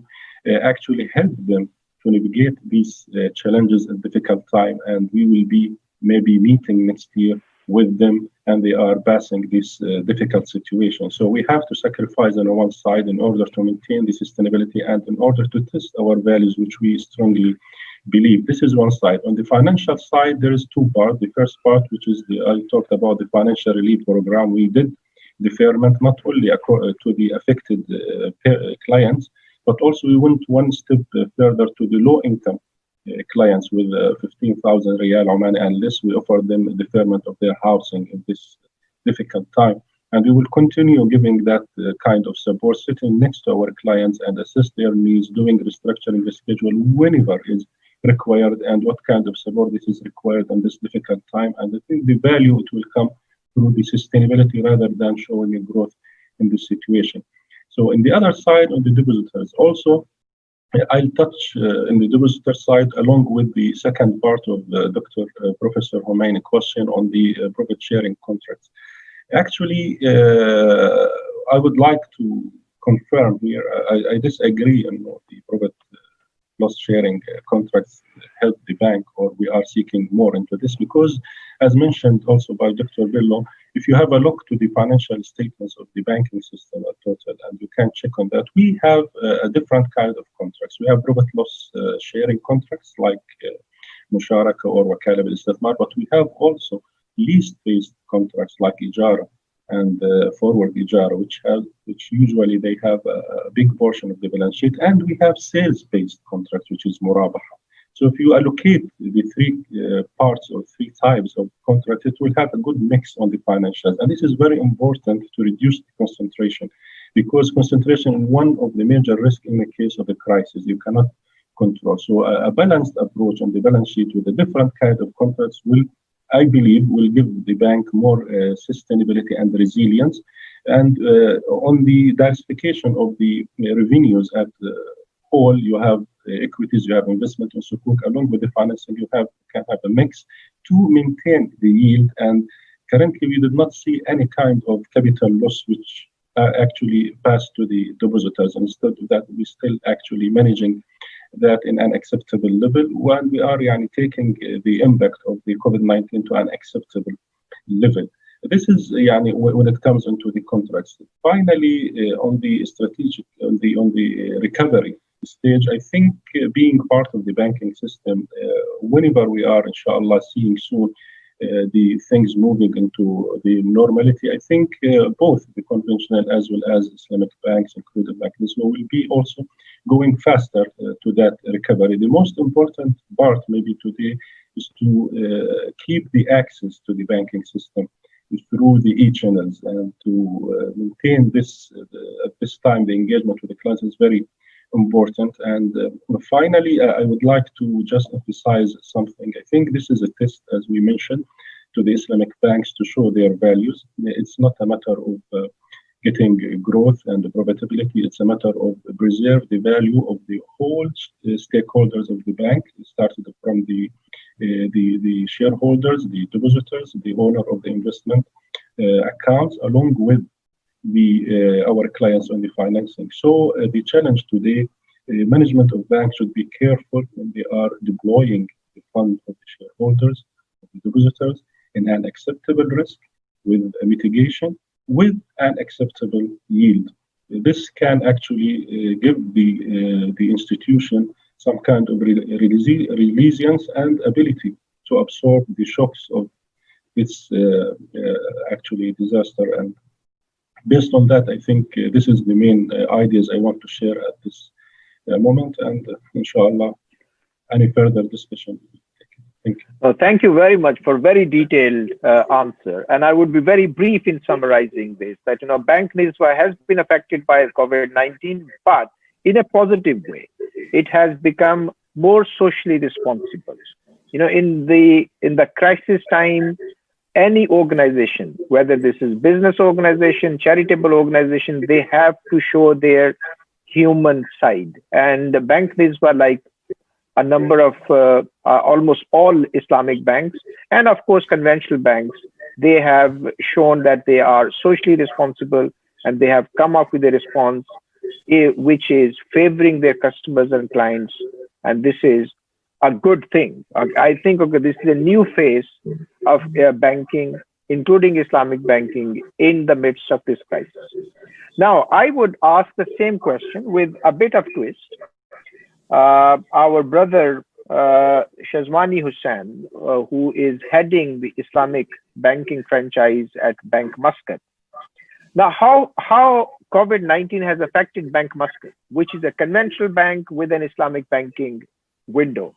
actually help them to navigate these challenges at difficult time. And we will be maybe meeting next year with them, and they are passing this difficult situation. So we have to sacrifice on one side in order to maintain the sustainability and in order to test our values, which we strongly believe. This is one side. On the financial side, there is two parts. The first part, which is I talked about the financial relief program. We did deferment not only to the affected clients, but also we went one step further to the low-income clients with 15,000 Riyal Omani and less. We offered them a deferment of their housing in this difficult time. And we will continue giving that kind of support, sitting next to our clients and assist their needs, doing restructuring the schedule whenever is required and what kind of support this is required in this difficult time. And I think the value it will come through the sustainability rather than showing a growth in this situation. So in the other side, on the depositors, also I'll touch in the depositor side along with the second part of Professor Homaini question on the profit sharing contracts. Actually, I would like to confirm here, I disagree on the profit loss sharing contracts help the bank, or we are seeking more into this because, as mentioned also by Dr. Bello, if you have a look to the financial statements of the banking system at total, and you can check on that, we have a different kind of contracts. We have profit loss sharing contracts like Musharaka or Wakala bil-Istithmar, but we have also lease-based contracts like Ijara and forward Ijara, which usually they have a big portion of the balance sheet, and we have sales-based contracts, which is Murabaha. So if you allocate the three parts or three types of contracts, it will have a good mix on the financials. And this is very important to reduce the concentration, because concentration is one of the major risks in the case of a crisis you cannot control. So a balanced approach on the balance sheet with a different kind of contracts will, I believe, will give the bank more sustainability and resilience. And on the diversification of the revenues at all, you have equities, you have investment in sukuk, along with the financing, you can have a mix to maintain the yield. And currently, we did not see any kind of capital loss, which actually passed to the depositors. Instead of that, we're still actually managing that in an acceptable level, when we are taking the impact of the COVID-19 to an acceptable level. This is when it comes into the contracts. Finally, on the strategic, on the recovery stage, I think being part of the banking system, whenever we are, inshallah, seeing soon the things moving into the normality, I think both the conventional as well as Islamic banks, including Bank Niswa, will be also going faster to that recovery. The most important part maybe today is to keep the access to the banking system through the e-channels, and to maintain this at this time. The engagement with the clients is very important. And finally, I would like to just emphasize something. I think this is a test, as we mentioned, to the Islamic banks to show their values. It's not a matter of getting growth and profitability. It's a matter of preserve the value of the whole stakeholders of the bank. It started from the shareholders, the depositors, the owner of the investment accounts, along with our clients on the financing. So the challenge today, management of banks should be careful when they are deploying the fund of the shareholders, of the depositors, in an acceptable risk, with a mitigation, with an acceptable yield. This can actually give the institution some kind of resilience and ability to absorb the shocks of its actually disaster. And based on that, I think this is the main ideas I want to share at this moment. And inshallah, any further discussion. Thank you. Thank you very much for very detailed answer. And I would be very brief in summarizing this, that, Bank Niswa has been affected by COVID-19, but in a positive way. It has become more socially responsible. In the crisis time, any organization, whether this is business organization, charitable organization, they have to show their human side. And Bank Niswa, like a number of almost all Islamic banks, and of course conventional banks, they have shown that they are socially responsible, and they have come up with a response which is favoring their customers and clients. And this is a good thing. I think this is a new phase of banking, including Islamic banking, in the midst of this crisis. Now, I would ask the same question with a bit of twist. Our brother Shazwani Hussain, who is heading the Islamic banking franchise at Bank Muscat. Now, how COVID-19 has affected Bank Muscat, which is a conventional bank with an Islamic banking window.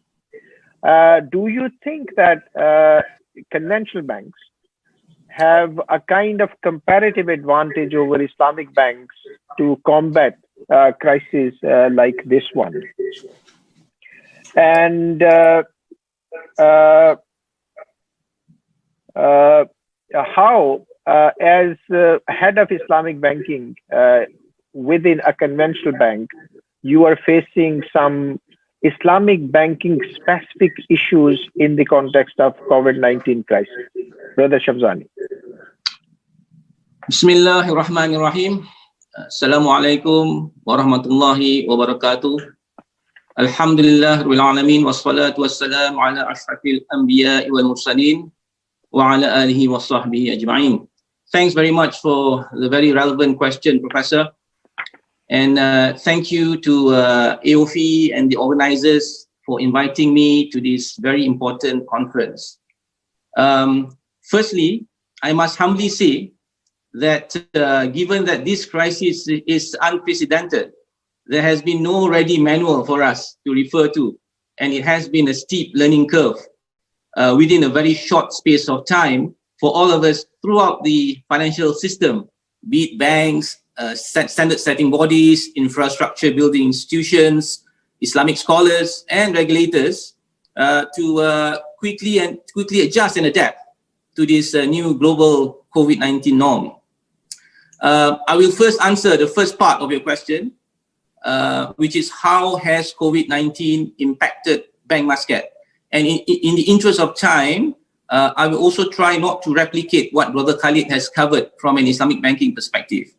Do you think that conventional banks have a kind of comparative advantage over Islamic banks to combat crises like this one? And how, as head of Islamic banking within a conventional bank, you are facing some Islamic banking specific issues in the context of COVID-19 crisis? Brother Shazwani. Bismillahirrahmanirrahim. Assalamualaikum warahmatullahi wabarakatuh. Alhamdulillah rabbil alamin, wassalatu wassalamu ala ashrafil anbiya wal mursalin wa ala alihi wa sahbihi ajma'in. Thanks very much for the very relevant question, Professor. And thank you to AAOIFI and the organizers for inviting me to this very important conference. Firstly, I must humbly say that given that this crisis is unprecedented, there has been no ready manual for us to refer to, and it has been a steep learning curve within a very short space of time for all of us throughout the financial system, be it banks, standard setting bodies, infrastructure building institutions, Islamic scholars and regulators to quickly adjust and adapt to this new global COVID-19 norm. I will first answer the first part of your question, which is how has COVID-19 impacted Bank Muscat? And in the interest of time, I will also try not to replicate what Brother Khalid has covered from an Islamic banking perspective.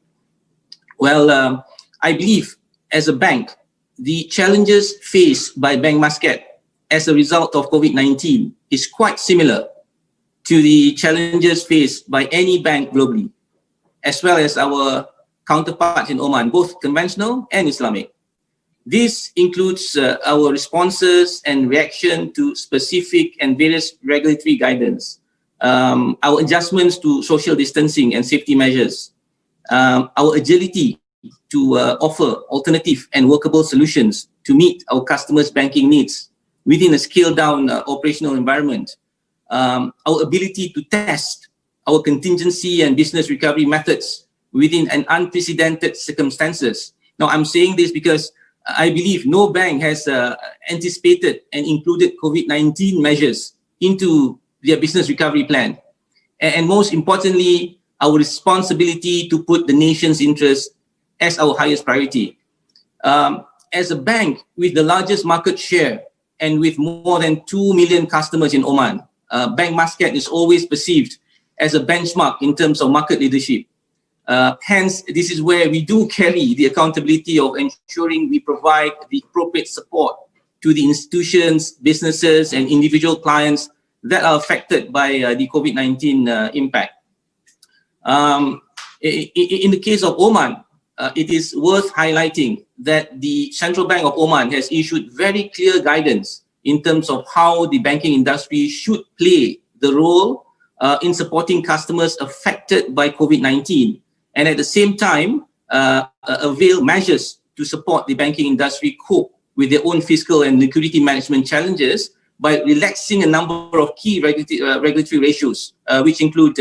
Well, I believe as a bank, the challenges faced by Bank Muscat as a result of COVID-19 is quite similar to the challenges faced by any bank globally, as well as our counterparts in Oman, both conventional and Islamic. This includes our responses and reaction to specific and various regulatory guidance, our adjustments to social distancing and safety measures, our agility to offer alternative and workable solutions to meet our customers' banking needs within a scaled-down operational environment, our ability to test our contingency and business recovery methods within an unprecedented circumstances. Now, I'm saying this because I believe no bank has anticipated and included COVID-19 measures into their business recovery plan. And most importantly, our responsibility to put the nation's interest as our highest priority. As a bank with the largest market share and with more than 2 million customers in Oman, Bank Muscat is always perceived as a benchmark in terms of market leadership. Hence, this is where we do carry the accountability of ensuring we provide the appropriate support to the institutions, businesses, and individual clients that are affected by the COVID-19 impact. In the case of Oman, it is worth highlighting that the Central Bank of Oman has issued very clear guidance in terms of how the banking industry should play the role in supporting customers affected by COVID-19, and at the same time avail measures to support the banking industry cope with their own fiscal and liquidity management challenges by relaxing a number of key regulatory ratios, which include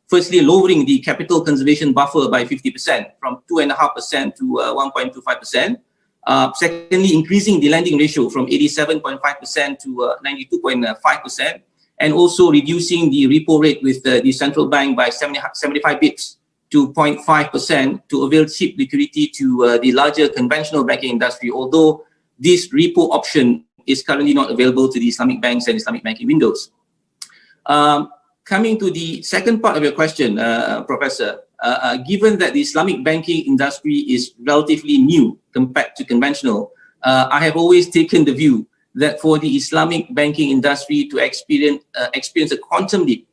firstly, lowering the capital conservation buffer by 50% from 2.5% to 1.25%. Secondly, increasing the lending ratio from 87.5% to 92.5%, and also reducing the repo rate with the central bank by 75 bips to 0.5% to avail cheap liquidity to the larger conventional banking industry, although this repo option is currently not available to the Islamic banks and Islamic banking windows. Coming to the second part of your question, Professor, given that the Islamic banking industry is relatively new compared to conventional, I have always taken the view that for the Islamic banking industry to experience a quantum leap,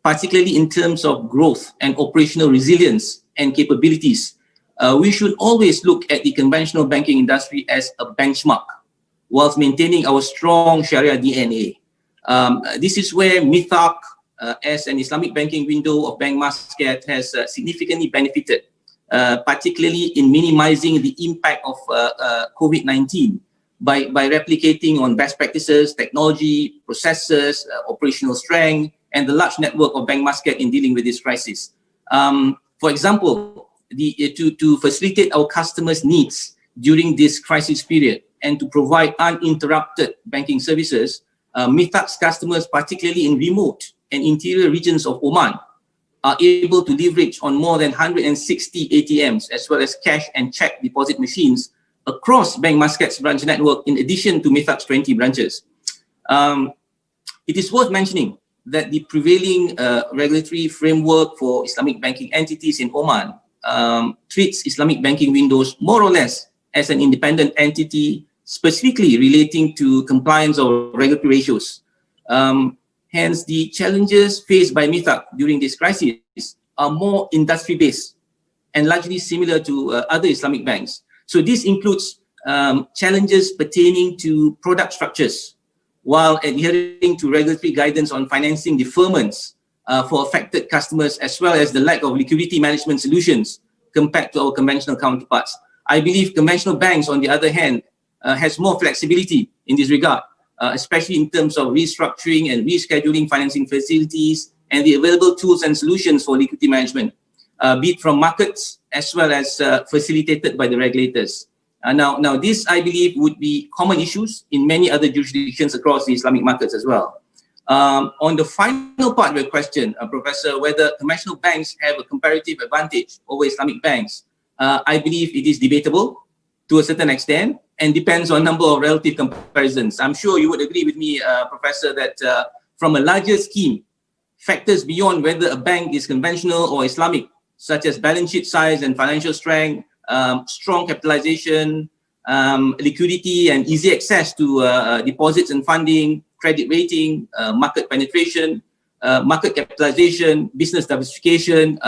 particularly in terms of growth and operational resilience and capabilities, we should always look at the conventional banking industry as a benchmark, whilst maintaining our strong Sharia DNA. This is where Mithaq, as an Islamic banking window of Bank Muscat, has significantly benefited, particularly in minimizing the impact of COVID-19 by replicating on best practices, technology, processes, operational strength, and the large network of Bank Muscat in dealing with this crisis. For example, to facilitate our customers' needs during this crisis period and to provide uninterrupted banking services, Mithaq's customers, particularly in remote and interior regions of Oman, are able to leverage on more than 160 ATMs as well as cash and check deposit machines across Bank Muscat's branch network, in addition to Mithaq's 20 branches. It is worth mentioning that the prevailing regulatory framework for Islamic banking entities in Oman treats Islamic banking windows more or less as an independent entity, specifically relating to compliance of regulatory ratios. Hence, the challenges faced by Mithaq during this crisis are more industry-based and largely similar to other Islamic banks. So this includes challenges pertaining to product structures, while adhering to regulatory guidance on financing deferments for affected customers, as well as the lack of liquidity management solutions compared to our conventional counterparts. I believe conventional banks, on the other hand, has more flexibility in this regard, especially in terms of restructuring and rescheduling financing facilities and the available tools and solutions for liquidity management, be it from markets as well as facilitated by the regulators. Now, this, I believe, would be common issues in many other jurisdictions across the Islamic markets as well. On the final part of your question, Professor, whether conventional banks have a comparative advantage over Islamic banks, I believe it is debatable to a certain extent and depends on a number of relative comparisons. I'm sure you would agree with me, Professor, that from a larger scheme, factors beyond whether a bank is conventional or Islamic such as balance sheet size and financial strength, strong capitalization, liquidity and easy access to deposits and funding, credit rating, market penetration, market capitalization, business diversification,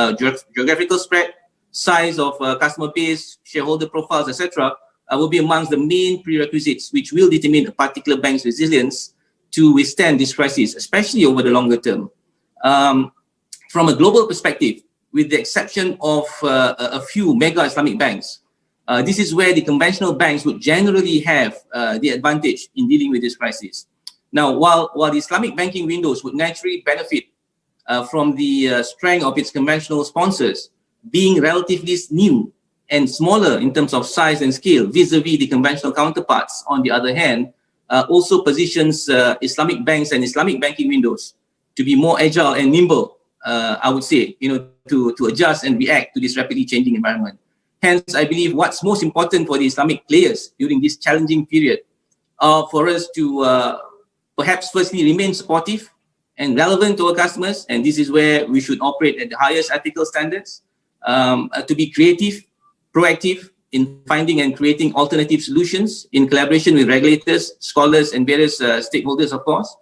geographical spread, size of customer base, shareholder profiles, etc., will be amongst the main prerequisites which will determine a particular bank's resilience to withstand this crisis, especially over the longer term. From a global perspective, with the exception of a few mega Islamic banks, this is where the conventional banks would generally have the advantage in dealing with this crisis. Now, while the Islamic banking windows would naturally benefit from the strength of its conventional sponsors, being relatively new and smaller in terms of size and scale vis-a-vis the conventional counterparts, on the other hand, also positions Islamic banks and Islamic banking windows to be more agile and nimble, I would say, to adjust and react to this rapidly changing environment. Hence, I believe what's most important for the Islamic players during this challenging period are for us to perhaps firstly remain supportive and relevant to our customers, and this is where we should operate at the highest ethical standards, to be creative, proactive in finding and creating alternative solutions in collaboration with regulators, scholars, and various stakeholders, of course.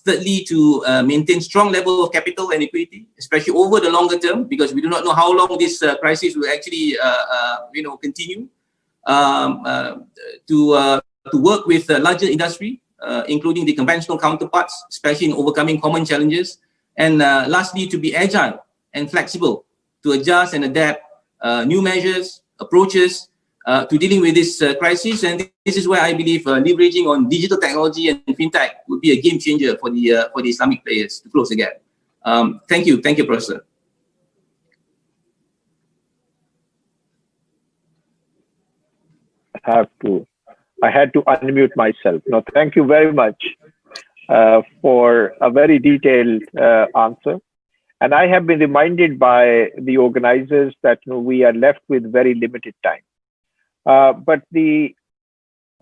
Thirdly, to maintain strong level of capital and liquidity, especially over the longer term, because we do not know how long this crisis will actually, continue. To work with larger industry, including the conventional counterparts, especially in overcoming common challenges. And lastly, to be agile and flexible to adjust and adapt new measures, approaches to dealing with this crisis. And this is where I believe leveraging on digital technology and fintech would be a game changer for the Islamic players to close the gap. Thank you, Professor. I had to unmute myself. No, thank you very much for a very detailed answer. And I have been reminded by the organizers that we are left with very limited time. But the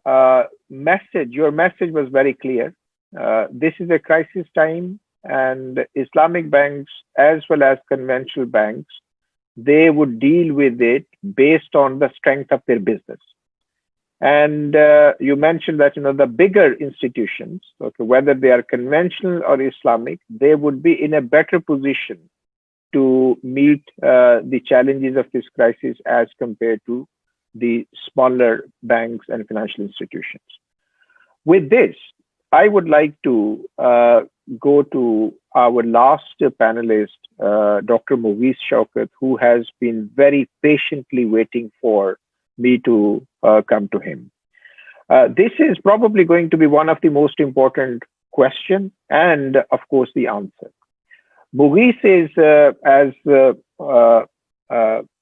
your message was very clear. This is a crisis time, and Islamic banks, as well as conventional banks, they would deal with it based on the strength of their business. And you mentioned that the bigger institutions, whether they are conventional or Islamic, they would be in a better position to meet the challenges of this crisis as compared to the smaller banks and financial institutions. With this, I would like to go to our last panelist, Dr. Mughis Shaukat, who has been very patiently waiting for me to come to him. This is probably going to be one of the most important questions and, of course, the answer. Mughis is, as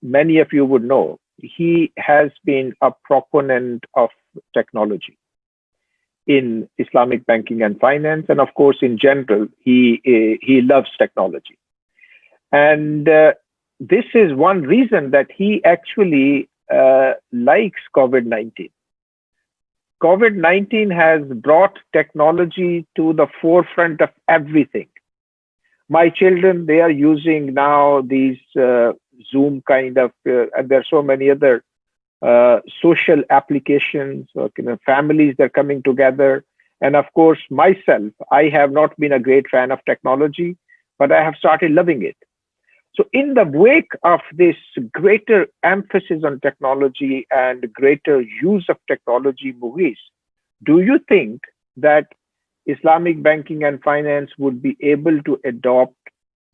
many of you would know, he has been a proponent of technology in Islamic banking and finance, and of course, in general, he loves technology. And this is one reason that he actually likes COVID-19. COVID-19 has brought technology to the forefront of everything. My children, they are using now these Zoom kind of, and there are so many other social applications, families that are coming together. And of course, myself, I have not been a great fan of technology, but I have started loving it. So in the wake of this greater emphasis on technology and greater use of technology, Mughis, do you think that Islamic banking and finance would be able to adopt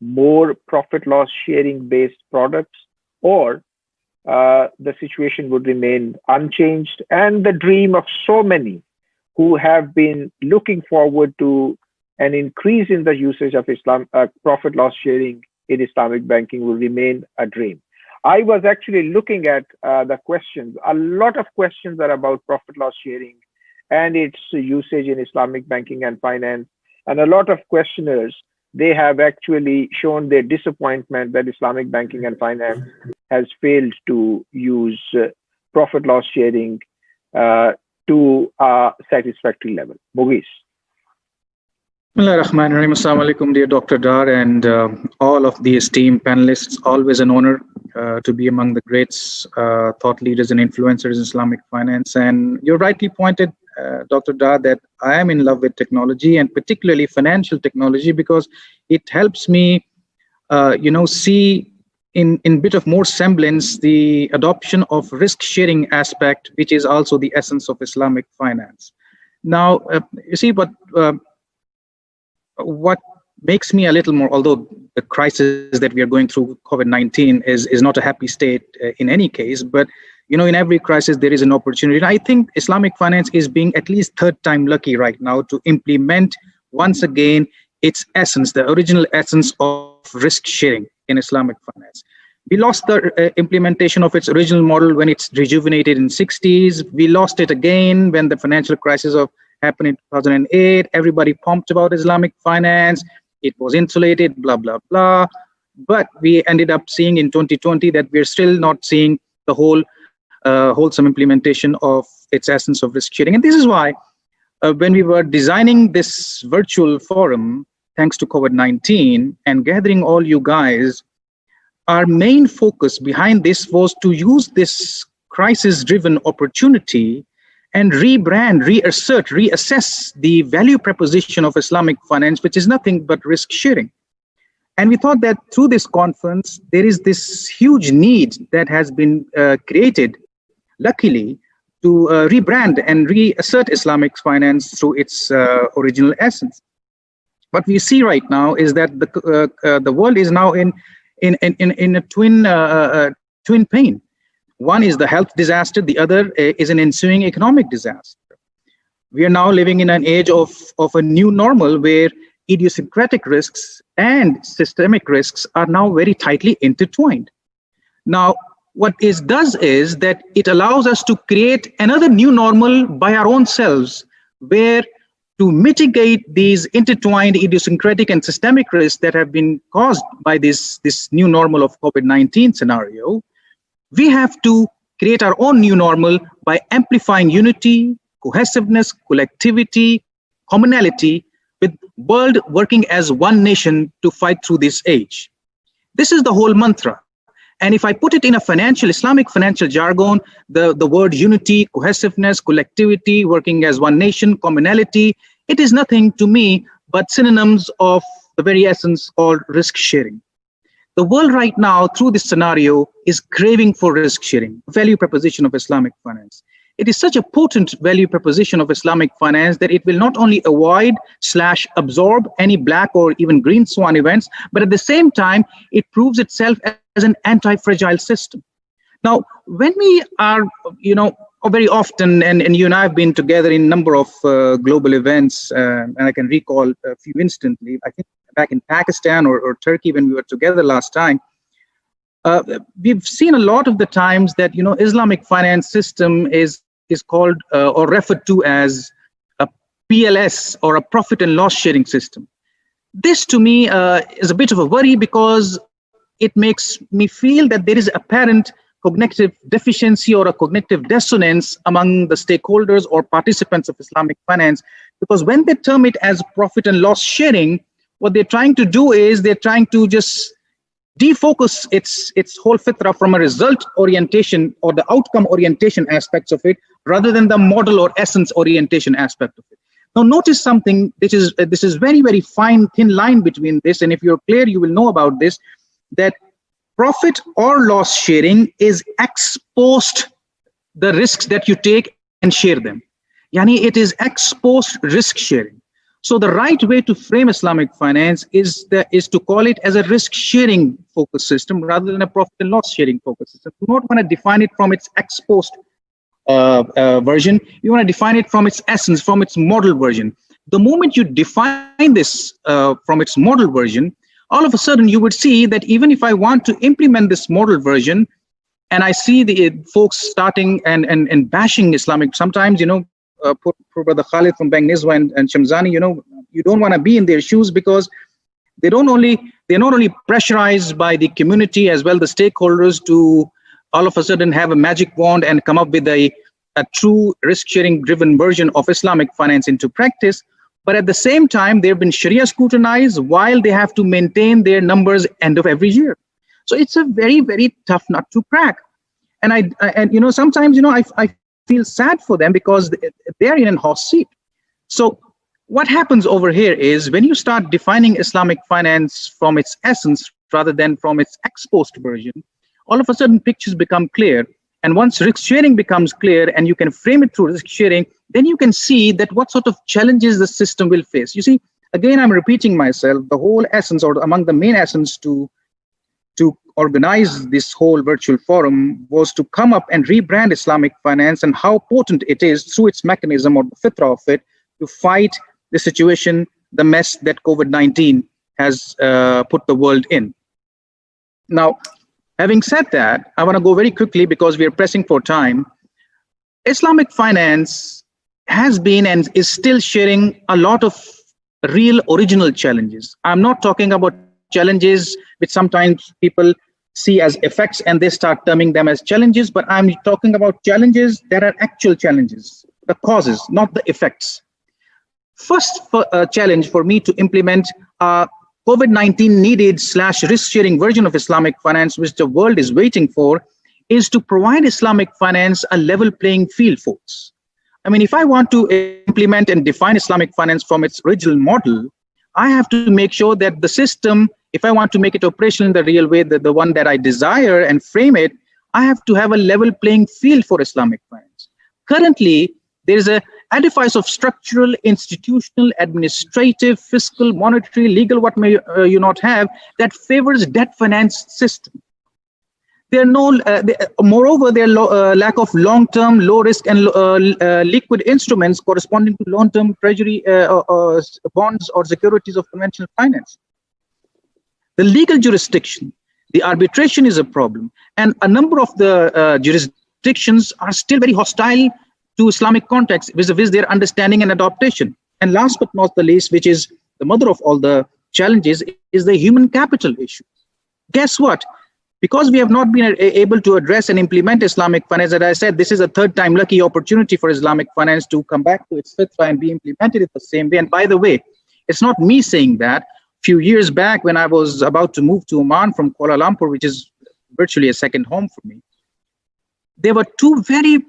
more profit loss sharing based products, or the situation would remain unchanged and the dream of so many who have been looking forward to an increase in the usage of profit loss sharing in Islamic banking will remain a dream? I was actually looking at the questions. A lot of questions are about profit loss sharing and its usage in Islamic banking and finance. And a lot of questioners, they have actually shown their disappointment that Islamic banking and finance has failed to use profit loss sharing to a satisfactory level. Mughis. Bismillahirrahmanirrahim. Assalamu alaikum, dear Dr. Dar and all of the esteemed panelists. Always an honor to be among the greats, thought leaders and influencers in Islamic finance. And you rightly pointed, Dr. Dar, that I am in love with technology and particularly financial technology because it helps me, see in bit of more semblance the adoption of risk-sharing aspect, which is also the essence of Islamic finance. Now, you see, what makes me a little more, although the crisis that we are going through, COVID-19, is not a happy state in any case, but in every crisis there is an opportunity. I think Islamic finance is being at least third time lucky right now to implement once again its essence, the original essence of risk sharing in Islamic finance. We lost the implementation of its original model when it's rejuvenated in 60s. We lost it again when the financial crisis happened in 2008. Everybody pumped about Islamic finance. It was insulated, blah, blah, blah. But we ended up seeing in 2020 that we're still not seeing the whole wholesome implementation of its essence of risk sharing. And this is why when we were designing this virtual forum, thanks to COVID-19 and gathering all you guys, our main focus behind this was to use this crisis-driven opportunity and rebrand, reassert, reassess the value proposition of Islamic finance, which is nothing but risk sharing. And we thought that through this conference, there is this huge need that has been created, luckily, to rebrand and reassert Islamic finance through its original essence. What we see right now is that the world is now in a twin pain. One is the health disaster, the other is an ensuing economic disaster. We are now living in an age of a new normal where idiosyncratic risks and systemic risks are now very tightly intertwined. Now, what it does is that it allows us to create another new normal by our own selves, where to mitigate these intertwined idiosyncratic and systemic risks that have been caused by this new normal of COVID-19 scenario, we have to create our own new normal by amplifying unity, cohesiveness, collectivity, commonality, with world working as one nation to fight through this age. This is the whole mantra. And if I put it in a Islamic financial jargon, the word unity, cohesiveness, collectivity, working as one nation, commonality, it is nothing to me but synonyms of the very essence called risk sharing. The world right now, through this scenario, is craving for risk sharing, value proposition of Islamic finance. It is such a potent value proposition of Islamic finance that it will not only avoid/absorb any black or even green swan events, but at the same time, it proves itself as an anti-fragile system. Now, when we are, very often, and you and I have been together in a number of global events, and I can recall a few instantly, I think back in Pakistan or Turkey when we were together last time, we've seen a lot of the times that, Islamic finance system is called or referred to as a PLS, or a profit and loss sharing system. This to me is a bit of a worry because it makes me feel that there is apparent cognitive deficiency or a cognitive dissonance among the stakeholders or participants of Islamic finance, because when they term it as profit and loss sharing, what they're trying to do is they're trying to just defocus its whole fitra from a result orientation or the outcome orientation aspects of it, rather than the model or essence orientation aspect of it. Now, notice something. This is very, very fine, thin line between this, and if you're clear, you will know about this, that profit or loss sharing is ex post the risks that you take and share them. Yani it is ex post risk sharing. So the right way to frame Islamic finance is to call it as a risk sharing focus system rather than a profit and loss sharing focus system. You don't want to define it from its ex post version. You want to define it from its essence, from its model version. The moment you define this from its model version, all of a sudden you would see that even if I want to implement this model version, and I see the folks starting and bashing Islamic, sometimes, poor brother Khalid from Bang Nizwa and Shamzani, you don't want to be in their shoes, because they're not only pressurized by the community as well, the stakeholders, to all of a sudden have a magic wand and come up with a true risk-sharing driven version of Islamic finance into practice, But at the same time, they've been Sharia scrutinized while they have to maintain their numbers end of every year. So it's a very, very tough nut to crack. And sometimes, I feel sad for them because they're in a hot seat. So what happens over here is when you start defining Islamic finance from its essence rather than from its ex-post version, all of a sudden pictures become clear. And once risk sharing becomes clear and you can frame it through risk sharing, then you can see that what sort of challenges the system will face. You see, again, I'm repeating myself, the whole essence or among the main essence to organize this whole virtual forum was to come up and rebrand Islamic finance and how potent it is through its mechanism or the fitrah of it to fight the situation, the mess that COVID-19 has put the world in. Now, having said that, I want to go very quickly because we are pressing for time. Islamic finance has been and is still sharing a lot of real original challenges. I'm not talking about challenges which sometimes people see as effects and they start terming them as challenges, but I'm talking about challenges that are actual challenges, the causes, not the effects. First challenge for me to implement COVID-19 needed / risk sharing version of Islamic finance, which the world is waiting for, is to provide Islamic finance a level playing field for us. I mean, if I want to implement and define Islamic finance from its original model, I have to make sure that the system, if I want to make it operational in the real way, the one that I desire and frame it, I have to have a level playing field for Islamic finance. Currently, there is a edifice of structural, institutional, administrative, fiscal, monetary, legal, what may you not have, that favors debt finance system. There are no, moreover, there are lack of long-term, low-risk and liquid instruments corresponding to long-term treasury bonds or securities of conventional finance. The legal jurisdiction, the arbitration is a problem, and a number of the jurisdictions are still very hostile to Islamic context vis-a-vis their understanding and adaptation. And last but not the least, which is the mother of all the challenges, is the human capital issue. Guess what? Because we have not been able to address and implement Islamic finance, as I said, this is a third time lucky opportunity for Islamic finance to come back to its fitrah and be implemented in the same way. And by the way, it's not me saying that. A few years back, when I was about to move to Oman from Kuala Lumpur, which is virtually a second home for me, there were two very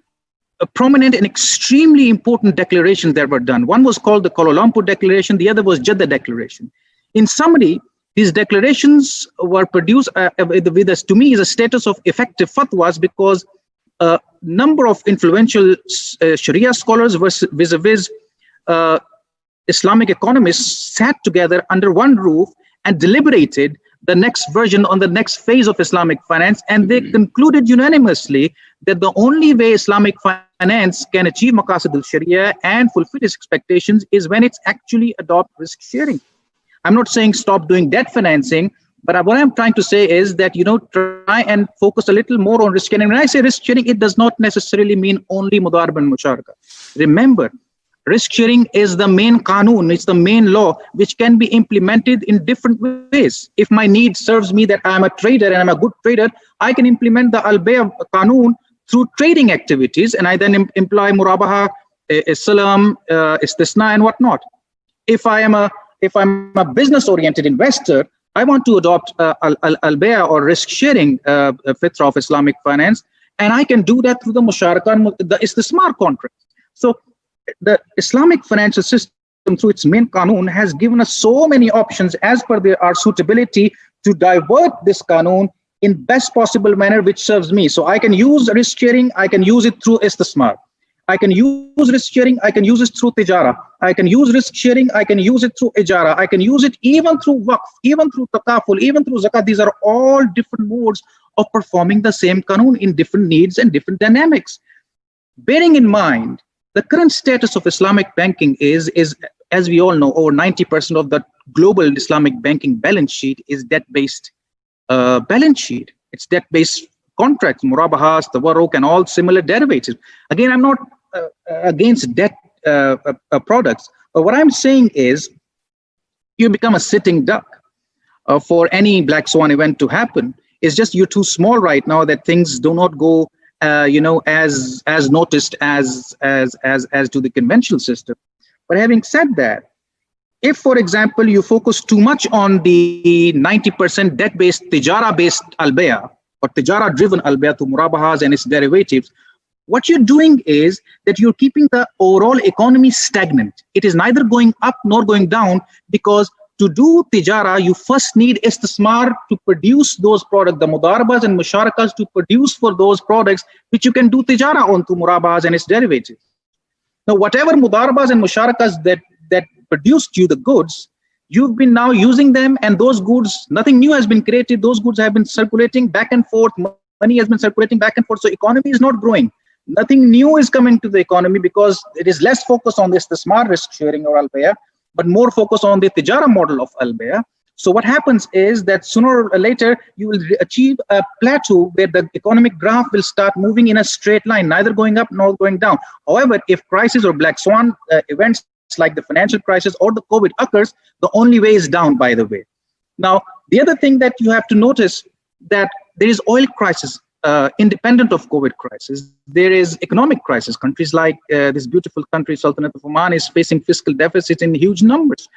prominent and extremely important declarations that were done. One was called the Kuala Lumpur Declaration, the other was Jeddah Declaration. In summary, these declarations were produced with us, to me, is a status of effective fatwas because a number of influential Sharia scholars vis-a-vis Islamic economists sat together under one roof and deliberated the next version on the next phase of Islamic finance, and they concluded unanimously that the only way Islamic finance can achieve maqasid al-Sharia and fulfill its expectations is when it's actually adopt risk sharing. I'm not saying stop doing debt financing, but what I'm trying to say is that, try and focus a little more on risk sharing. When I say risk sharing, it does not necessarily mean only mudaraba and musharaka. Remember, risk sharing is the main qanun, it's the main law, which can be implemented in different ways. If my need serves me that I'm a trader and I'm a good trader, I can implement the al-bay' qanun through trading activities, and I then employ murabaha, salam, istisna, and whatnot. If I'm a business-oriented investor, I want to adopt al-bay' or risk-sharing fitrah of Islamic finance, and I can do that through the musharaka and the istismar contract. So the Islamic financial system, through its main qanun, has given us so many options as per our suitability to divert this qanun in best possible manner which serves me. So I can use risk sharing, I can use it through istismar. I can use risk sharing, I can use it through tijara. I can use risk sharing, I can use it through ijara. I can use it even through waqf, even through takaful, even through zakat. These are all different modes of performing the same qanun in different needs and different dynamics. Bearing in mind, the current status of Islamic banking is as we all know, over 90% of the global Islamic banking balance sheet is debt-based balance sheet. It's debt-based contracts, murabahas, tawarruk, and all similar derivatives. Again, I'm not against debt products, but what I'm saying is you become a sitting duck for any black swan event to happen. It's just you're too small right now that things do not go as noticed as to the conventional system. But having said that, if, for example, you focus too much on the 90% debt-based, tijara-based albaya, or tijara-driven albaya to murabahas and its derivatives, what you're doing is that you're keeping the overall economy stagnant. It is neither going up nor going down, because to do tijara, you first need istismar to produce those products, the mudarabas and musharakas to produce for those products which you can do tijara on to murabahas and its derivatives. Now, whatever mudarabas and musharakas that produced you the goods, you've been now using them, and those goods, nothing new has been created. Those goods have been circulating back and forth. Money has been circulating back and forth. So economy is not growing. Nothing new is coming to the economy because it is less focused on the smart risk sharing or albaya, but more focused on the tijara model of albaya. So what happens is that sooner or later, you will achieve a plateau where the economic graph will start moving in a straight line, neither going up nor going down. However, if crisis or black swan events like the financial crisis or the COVID occurs, the only way is down, by the way. Now, the other thing that you have to notice that there is oil crisis independent of COVID crisis. There is economic crisis. Countries like this beautiful country, Sultanate of Oman, is facing fiscal deficits in huge numbers.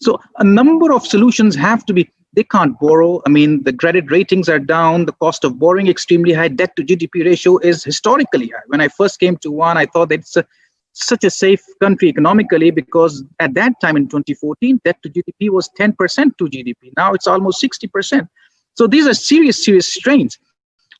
So a number of solutions have to be, they can't borrow. I mean, the credit ratings are down, the cost of borrowing extremely high, debt to GDP ratio is historically high. When I first came to Oman, I thought that it's such a safe country economically, because at that time in 2014, debt to GDP was 10% to GDP. Now it's almost 60%. So these are serious strains.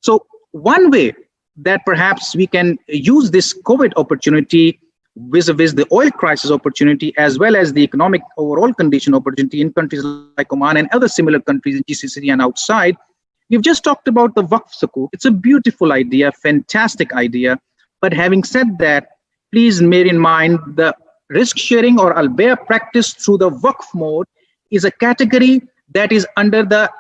So one way that perhaps we can use this COVID opportunity vis-a-vis the oil crisis opportunity, as well as the economic overall condition opportunity in countries like Oman and other similar countries in GCC and outside. We've just talked about the Waqf Sukuk. It's a beautiful idea, fantastic idea. But having said that, please bear in mind the risk sharing or albaya practice through the Waqf mode is a category that is under the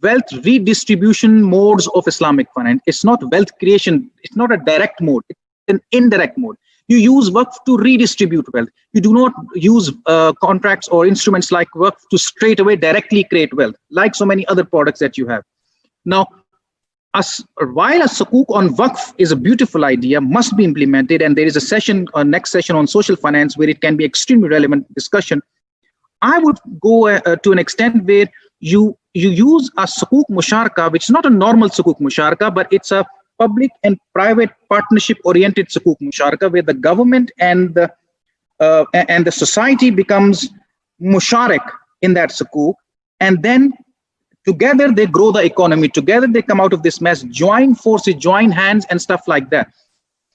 wealth redistribution modes of Islamic finance. It's not wealth creation. It's not a direct mode. It's an indirect mode. You use Waqf to redistribute wealth. You do not use contracts or instruments like Waqf to straight away directly create wealth, like so many other products that you have. Now, while a sukuk on Waqf is a beautiful idea, must be implemented, and there is a session, next session on social finance where it can be extremely relevant discussion, I would go to an extent where you use a sukuk musharaka, which is not a normal sukuk musharaka, but it's a public and private partnership oriented sukuk musharaka, where the government and the society becomes musharak in that sukuk, and then together they grow the economy. Together they come out of this mess, join forces, join hands, and stuff like that.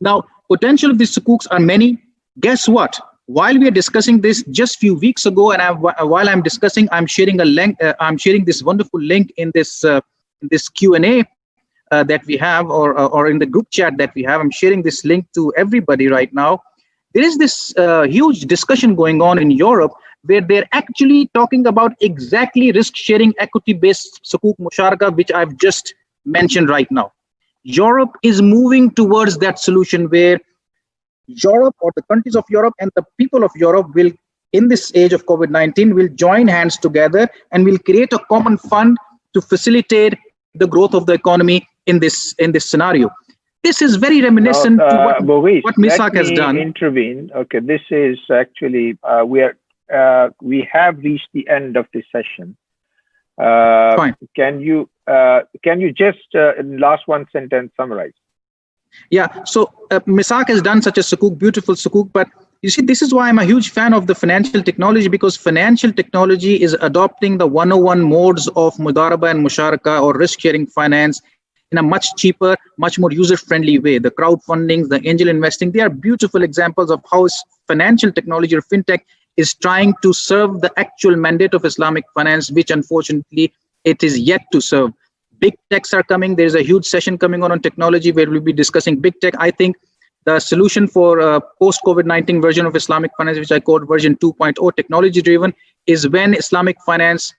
Now, potential of these sukuks are many. Guess what? While we are discussing this just few weeks ago, and while I'm discussing, I'm sharing a link. I'm sharing this wonderful link in this Q&A that we have, or in the group chat that we have. I'm sharing this link to everybody right now. There is this huge discussion going on in Europe where they're actually talking about exactly risk-sharing equity-based sukuk musharaka, which I've just mentioned right now. Europe is moving towards that solution where Europe, or the countries of Europe and the people of Europe, will, in this age of COVID-19, will join hands together and will create a common fund to facilitate the growth of the economy in this scenario. This is very reminiscent to what Misak has done. Intervene. Okay, this is actually we have reached the end of this session. Fine. Can you just in last one sentence summarize? Yeah, so Misak has done such a sukuk, beautiful sukuk, but you see, this is why I'm a huge fan of the financial technology, because financial technology is adopting the 101 modes of mudaraba and musharaka, or risk-sharing finance, in a much cheaper, much more user-friendly way. The crowdfunding, the angel investing, they are beautiful examples of how financial technology or fintech is trying to serve the actual mandate of Islamic finance, which unfortunately it is yet to serve. Big techs are coming. There's a huge session coming on technology where we'll be discussing big tech. I think the solution for post-COVID-19 version of Islamic finance, which I called version 2.0, technology-driven, is when Islamic finance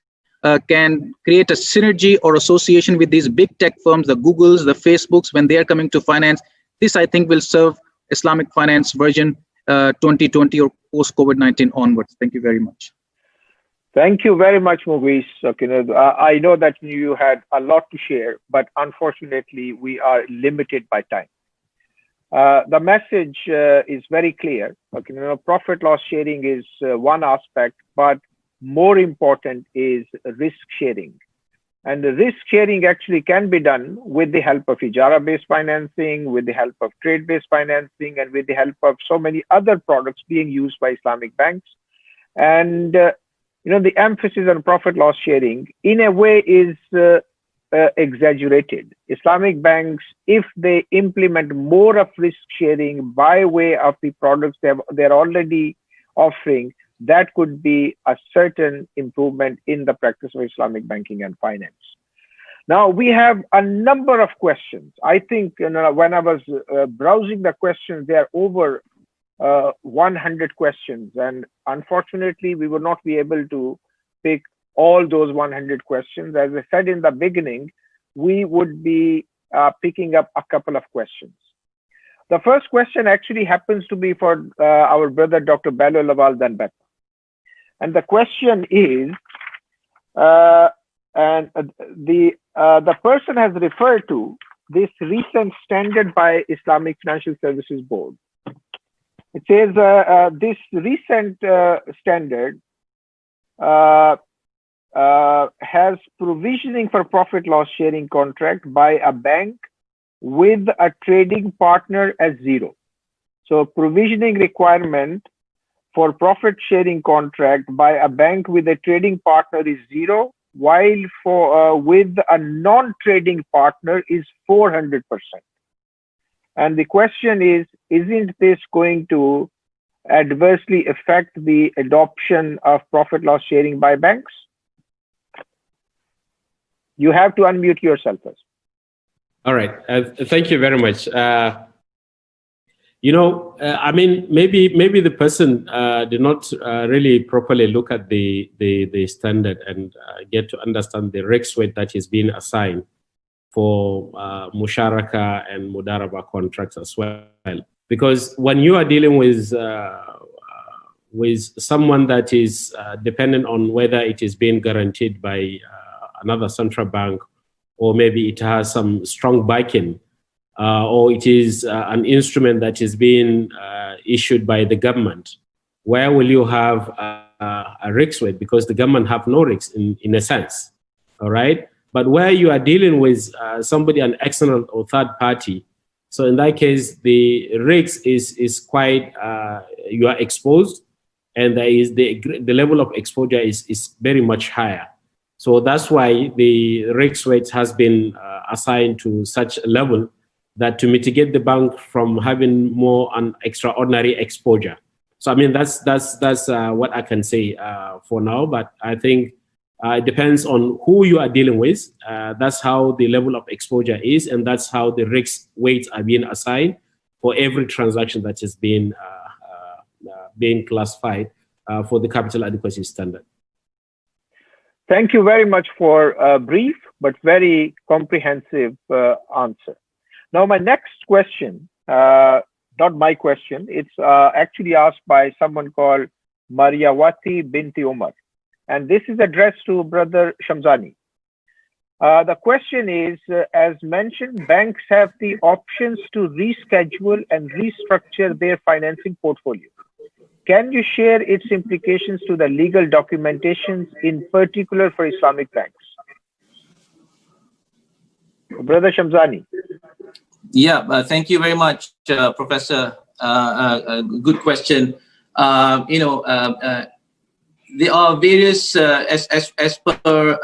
can create a synergy or association with these big tech firms, the Googles, the Facebooks, when they are coming to finance. This, I think, will serve Islamic finance version 2020 or post-COVID-19 onwards. Thank you very much. Thank you very much, Mughis. Okay, I know that you had a lot to share, but unfortunately, we are limited by time. The message is very clear. Okay, profit loss sharing is one aspect, but more important is risk sharing. And the risk sharing actually can be done with the help of ijara-based financing, with the help of trade-based financing, and with the help of so many other products being used by Islamic banks. And the emphasis on profit loss sharing in a way is exaggerated. Islamic banks, if they implement more of risk sharing by way of the products they're already offering, that could be a certain improvement in the practice of Islamic banking and finance. Now, we have a number of questions. I think when I was browsing the questions, there are over 100 questions. And unfortunately, we will not be able to pick all those 100 questions. As I said in the beginning, we would be picking up a couple of questions. The first question actually happens to be for our brother, Dr. Bello Lawal Danbetta. And the question is, the person has referred to this recent standard by Islamic Financial Services Board. It says this recent standard has provisioning for profit loss sharing contract by a bank with a trading partner as zero. So provisioning requirement for profit sharing contract by a bank with a trading partner is zero, while for with a non-trading partner is 400%. And the question is, isn't this going to adversely affect the adoption of profit loss sharing by banks? You have to unmute yourself first. All right. Thank you very much. I mean, maybe the person did not really properly look at the standard and get to understand the risk weight that is being assigned for Musharaka and Mudaraba contracts as well. Because when you are dealing with someone that is dependent on whether it is being guaranteed by another central bank, or maybe it has some strong backing, or it is an instrument that is being issued by the government, where will you have a risk weight? Because the government have no risk in a sense, all right? But where you are dealing with somebody, an external or third party, so in that case, the risk is quite, you are exposed, and there is the level of exposure is very much higher. So that's why the risk weight has been assigned to such a level that to mitigate the bank from having more an extraordinary exposure. So I mean that's what I can say for now. But I think it depends on who you are dealing with. That's how the level of exposure is, and that's how the risk weights are being assigned for every transaction that is being classified for the capital adequacy standard. Thank you very much for a brief but very comprehensive answer. Now, my next question, not my question, it's actually asked by someone called Mariawati Binti Umar. And this is addressed to Brother Shamzani. The question is, as mentioned, banks have the options to reschedule and restructure their financing portfolio. Can you share its implications to the legal documentations, in particular for Islamic banks? Brother Shamzani. Yeah, thank you very much, Professor. Good question. There are various, as per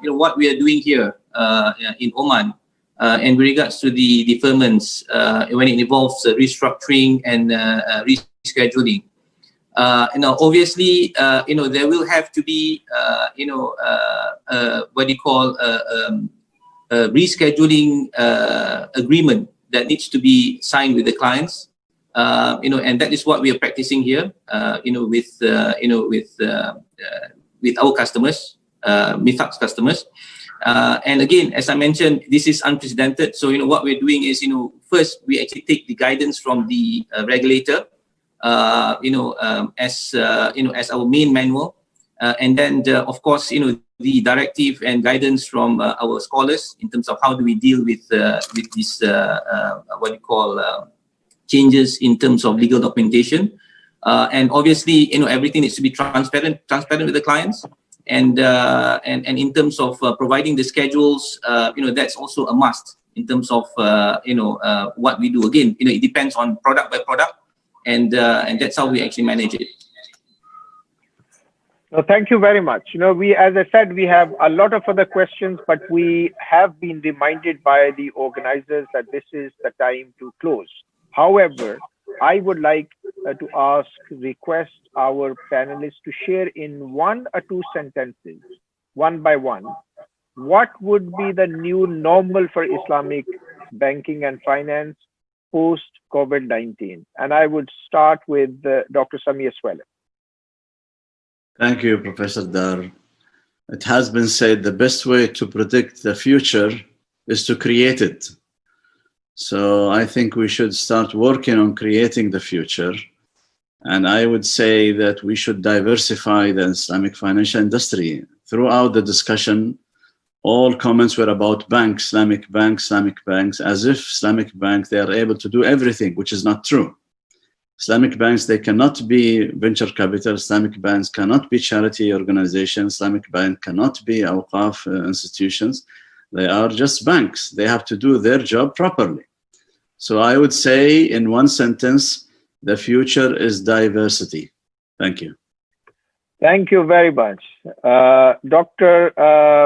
what we are doing here in Oman, in regards to the deferments when it involves restructuring and rescheduling. Obviously, there will have to be, what do you call, rescheduling agreement that needs to be signed with the clients, and that is what we are practicing here, with our customers, Mithaq's customers. And again, as I mentioned, this is unprecedented. So, what we're doing is, first we actually take the guidance from the regulator, as our main manual, and then of course, the directive and guidance from our scholars in terms of how do we deal with this what you call changes in terms of legal documentation. And obviously, everything needs to be transparent with the clients. And in terms of providing the schedules, that's also a must in terms of what we do. Again, it depends on product by product, and that's how we actually manage it. No, thank you very much. As I said, we have a lot of other questions, but we have been reminded by the organizers that this is the time to close. However, I would like to request our panelists to share in 1 or 2 sentences, one by one, what would be the new normal for Islamic banking and finance post COVID-19? And I would start with Dr. Samir Swaleh. Thank you, Professor Dar. It has been said the best way to predict the future is to create it. So I think we should start working on creating the future. And I would say that we should diversify the Islamic financial industry. Throughout the discussion, all comments were about banks, Islamic banks, as if Islamic banks, they are able to do everything, which is not true. Islamic banks, they cannot be venture capital. Islamic banks cannot be charity organizations. Islamic bank cannot be awqaf institutions. They are just banks. They have to do their job properly. So I would say in 1 sentence, the future is diversity. Thank you. Thank you very much. Dr.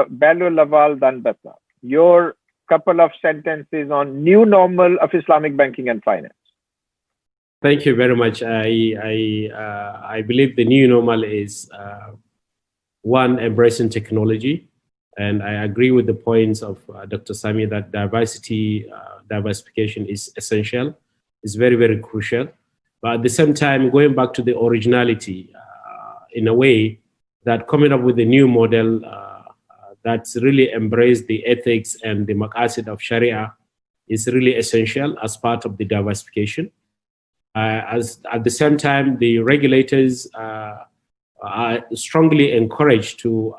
Bello Lawal Danbata, your couple of sentences on new normal of Islamic banking and finance. Thank you very much. I believe the new normal is one, embracing technology. And I agree with the points of Dr. Sami that diversification is essential. It's very, very crucial. But at the same time, going back to the originality in a way that coming up with a new model that's really embraced the ethics and the maqasid of Sharia is really essential as part of the diversification. As at the same time, the regulators are strongly encouraged to,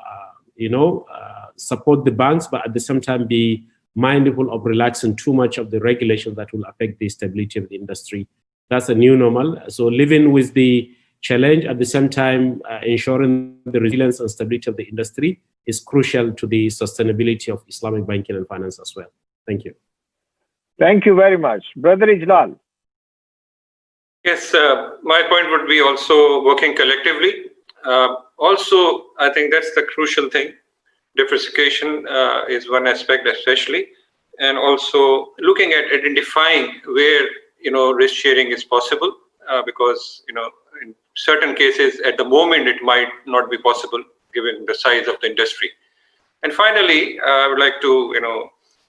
support the banks, but at the same time be mindful of relaxing too much of the regulation that will affect the stability of the industry. That's a new normal. So living with the challenge at the same time, ensuring the resilience and stability of the industry is crucial to the sustainability of Islamic banking and finance as well. Thank you. Thank you very much. Brother Ijlal. Yes, my point would be also working collectively. Also, I think that's the crucial thing. Diversification is one aspect especially, and also looking at identifying where risk sharing is possible, because in certain cases at the moment it might not be possible given the size of the industry. And finally, I would like to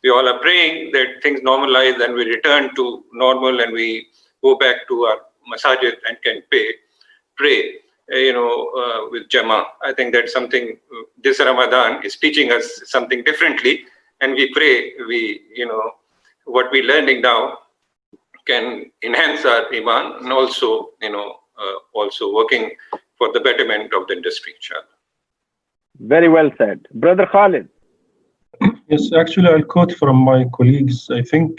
we all are praying that things normalize and we return to normal and we go back to our masajid and can pray with Jama. I think that's something this Ramadan is teaching us something differently, and we pray what we're learning now can enhance our iman and also also working for the betterment of the industry, inshallah. Very well said. Brother Khalid. Yes, actually, I'll quote from my colleagues. I think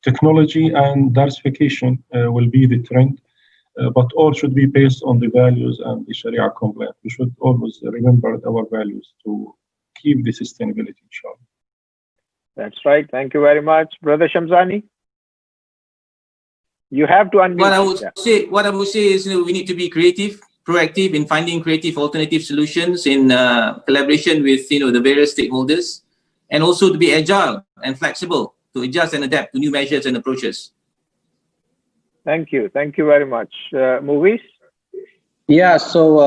technology and diversification will be the trend, but all should be based on the values and the Sharia compliant. We should always remember our values to keep the sustainability, inshallah. That's right. Thank you very much. Brother Shamzani. You have to unmute. What I would say is we need to be creative, proactive in finding creative alternative solutions in collaboration with the various stakeholders, and also to be agile and flexible to adjust and adapt to new measures and approaches. Thank you. Thank you very much. Movies? Yeah, so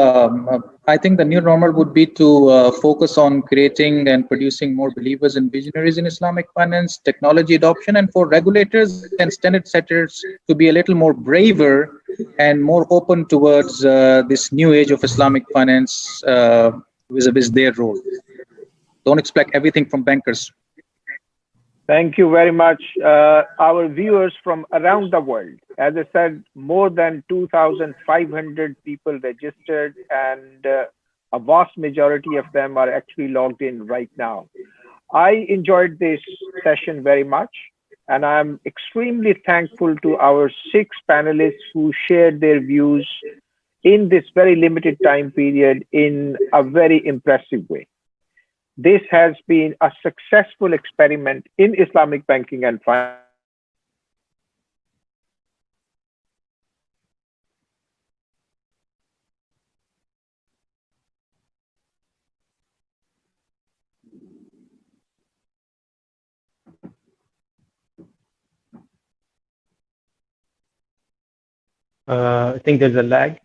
I think the new normal would be to focus on creating and producing more believers and visionaries in Islamic finance, technology adoption, and for regulators and standard setters to be a little more braver and more open towards this new age of Islamic finance vis-a-vis their role. Don't expect everything from bankers. Thank you very much. Our viewers from around the world, as I said, more than 2,500 people registered, and a vast majority of them are actually logged in right now. I enjoyed this session very much. And I'm extremely thankful to our 6 panelists who shared their views in this very limited time period in a very impressive way. This has been a successful experiment in Islamic banking and finance. I think there's a lag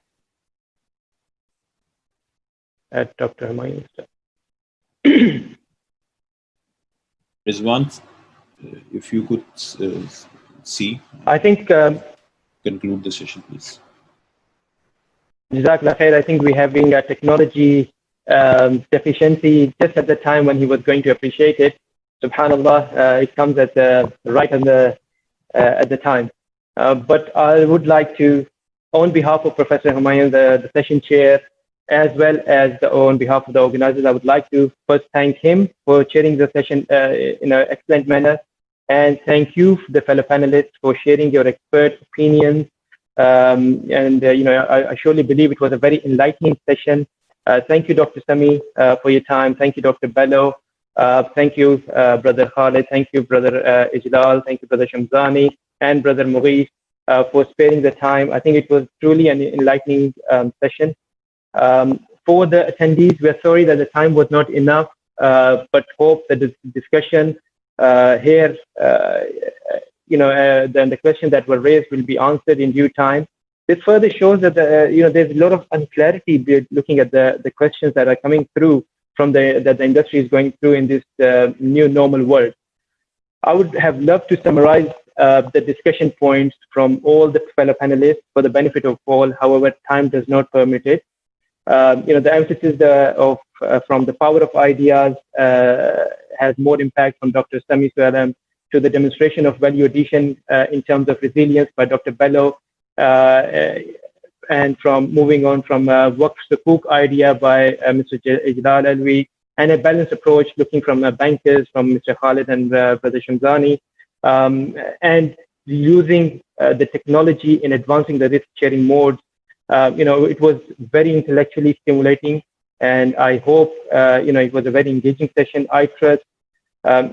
at Dr. Humayun's. Rizwan, if you could see. I think conclude the session, please. Jazakallah khair. I think we're having a technology deficiency just at the time when he was going to appreciate it. Subhanallah, it comes at right at the time. But I would like to, on behalf of Professor Humayun, the session chair, as well as on behalf of the organizers, I would like to first thank him for chairing the session in an excellent manner, and thank you, the fellow panelists, for sharing your expert opinions. I surely believe it was a very enlightening session. Thank you, Dr. Sami, for your time. Thank you, Dr. Bello. Thank you, Brother Khalid. Thank you, Brother Ijlal. Thank you, Brother Shamzani and Brother Mughis for sparing the time. I think it was truly an enlightening session. For the attendees, we're sorry that the time was not enough, but hope that the discussion here, then the questions that were raised will be answered in due time. This further shows that there's a lot of unclarity looking at the questions that are coming through from that the industry is going through in this new normal world. I would have loved to summarize the discussion points from all the fellow panelists for the benefit of all. However, time does not permit it. The emphasis from the power of ideas has more impact from Dr. Sami Sualam to the demonstration of value addition in terms of resilience by Dr. Bello, and from moving on from Waqf Sukuk idea by Mr. Ijlal Alwi, and a balanced approach looking from bankers, from Mr. Khalid and Brother Shamzani, and using the technology in advancing the risk-sharing modes. It was very intellectually stimulating, and I hope, it was a very engaging session. I trust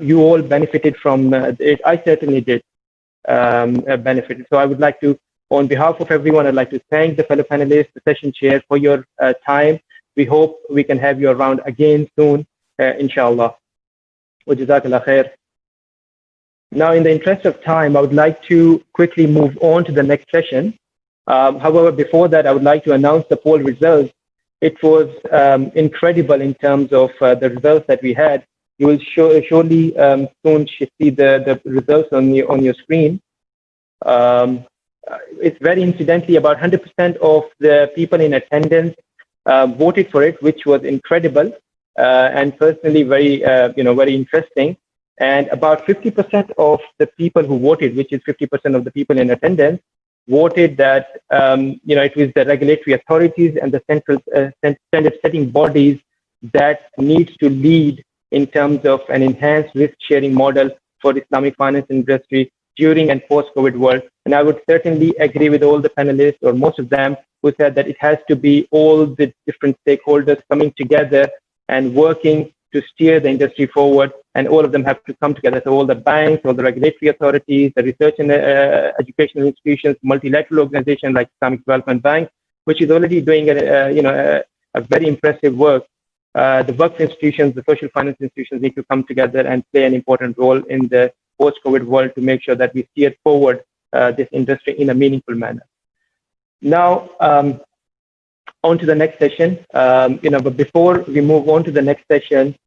you all benefited from it. I certainly did benefit. So I would like to, on behalf of everyone, I'd like to thank the fellow panelists, the session chair, for your time. We hope we can have you around again soon, inshallah. Wa jazakallah khair. Now, in the interest of time, I would like to quickly move on to the next session. However, before that, I would like to announce the poll results. It was incredible in terms of the results that we had. You will surely soon see the results on your screen. It's very incidentally, about 100% of the people in attendance voted for it, which was incredible and personally very, very interesting. And about 50% of the people who voted, which is 50% of the people in attendance, voted that it was the regulatory authorities and the central standard-setting bodies that needs to lead in terms of an enhanced risk-sharing model for Islamic finance industry during and post-COVID world. And I would certainly agree with all the panelists, or most of them, who said that it has to be all the different stakeholders coming together and working to steer the industry forward, and all of them have to come together. So all the banks, all the regulatory authorities, the research and educational institutions, multilateral organizations like Islamic Development Bank, which is already doing a very impressive work. The Waqf institutions, the social finance institutions need to come together and play an important role in the post-COVID world to make sure that we steer forward this industry in a meaningful manner. Now, on to the next session. But before we move on to the next session,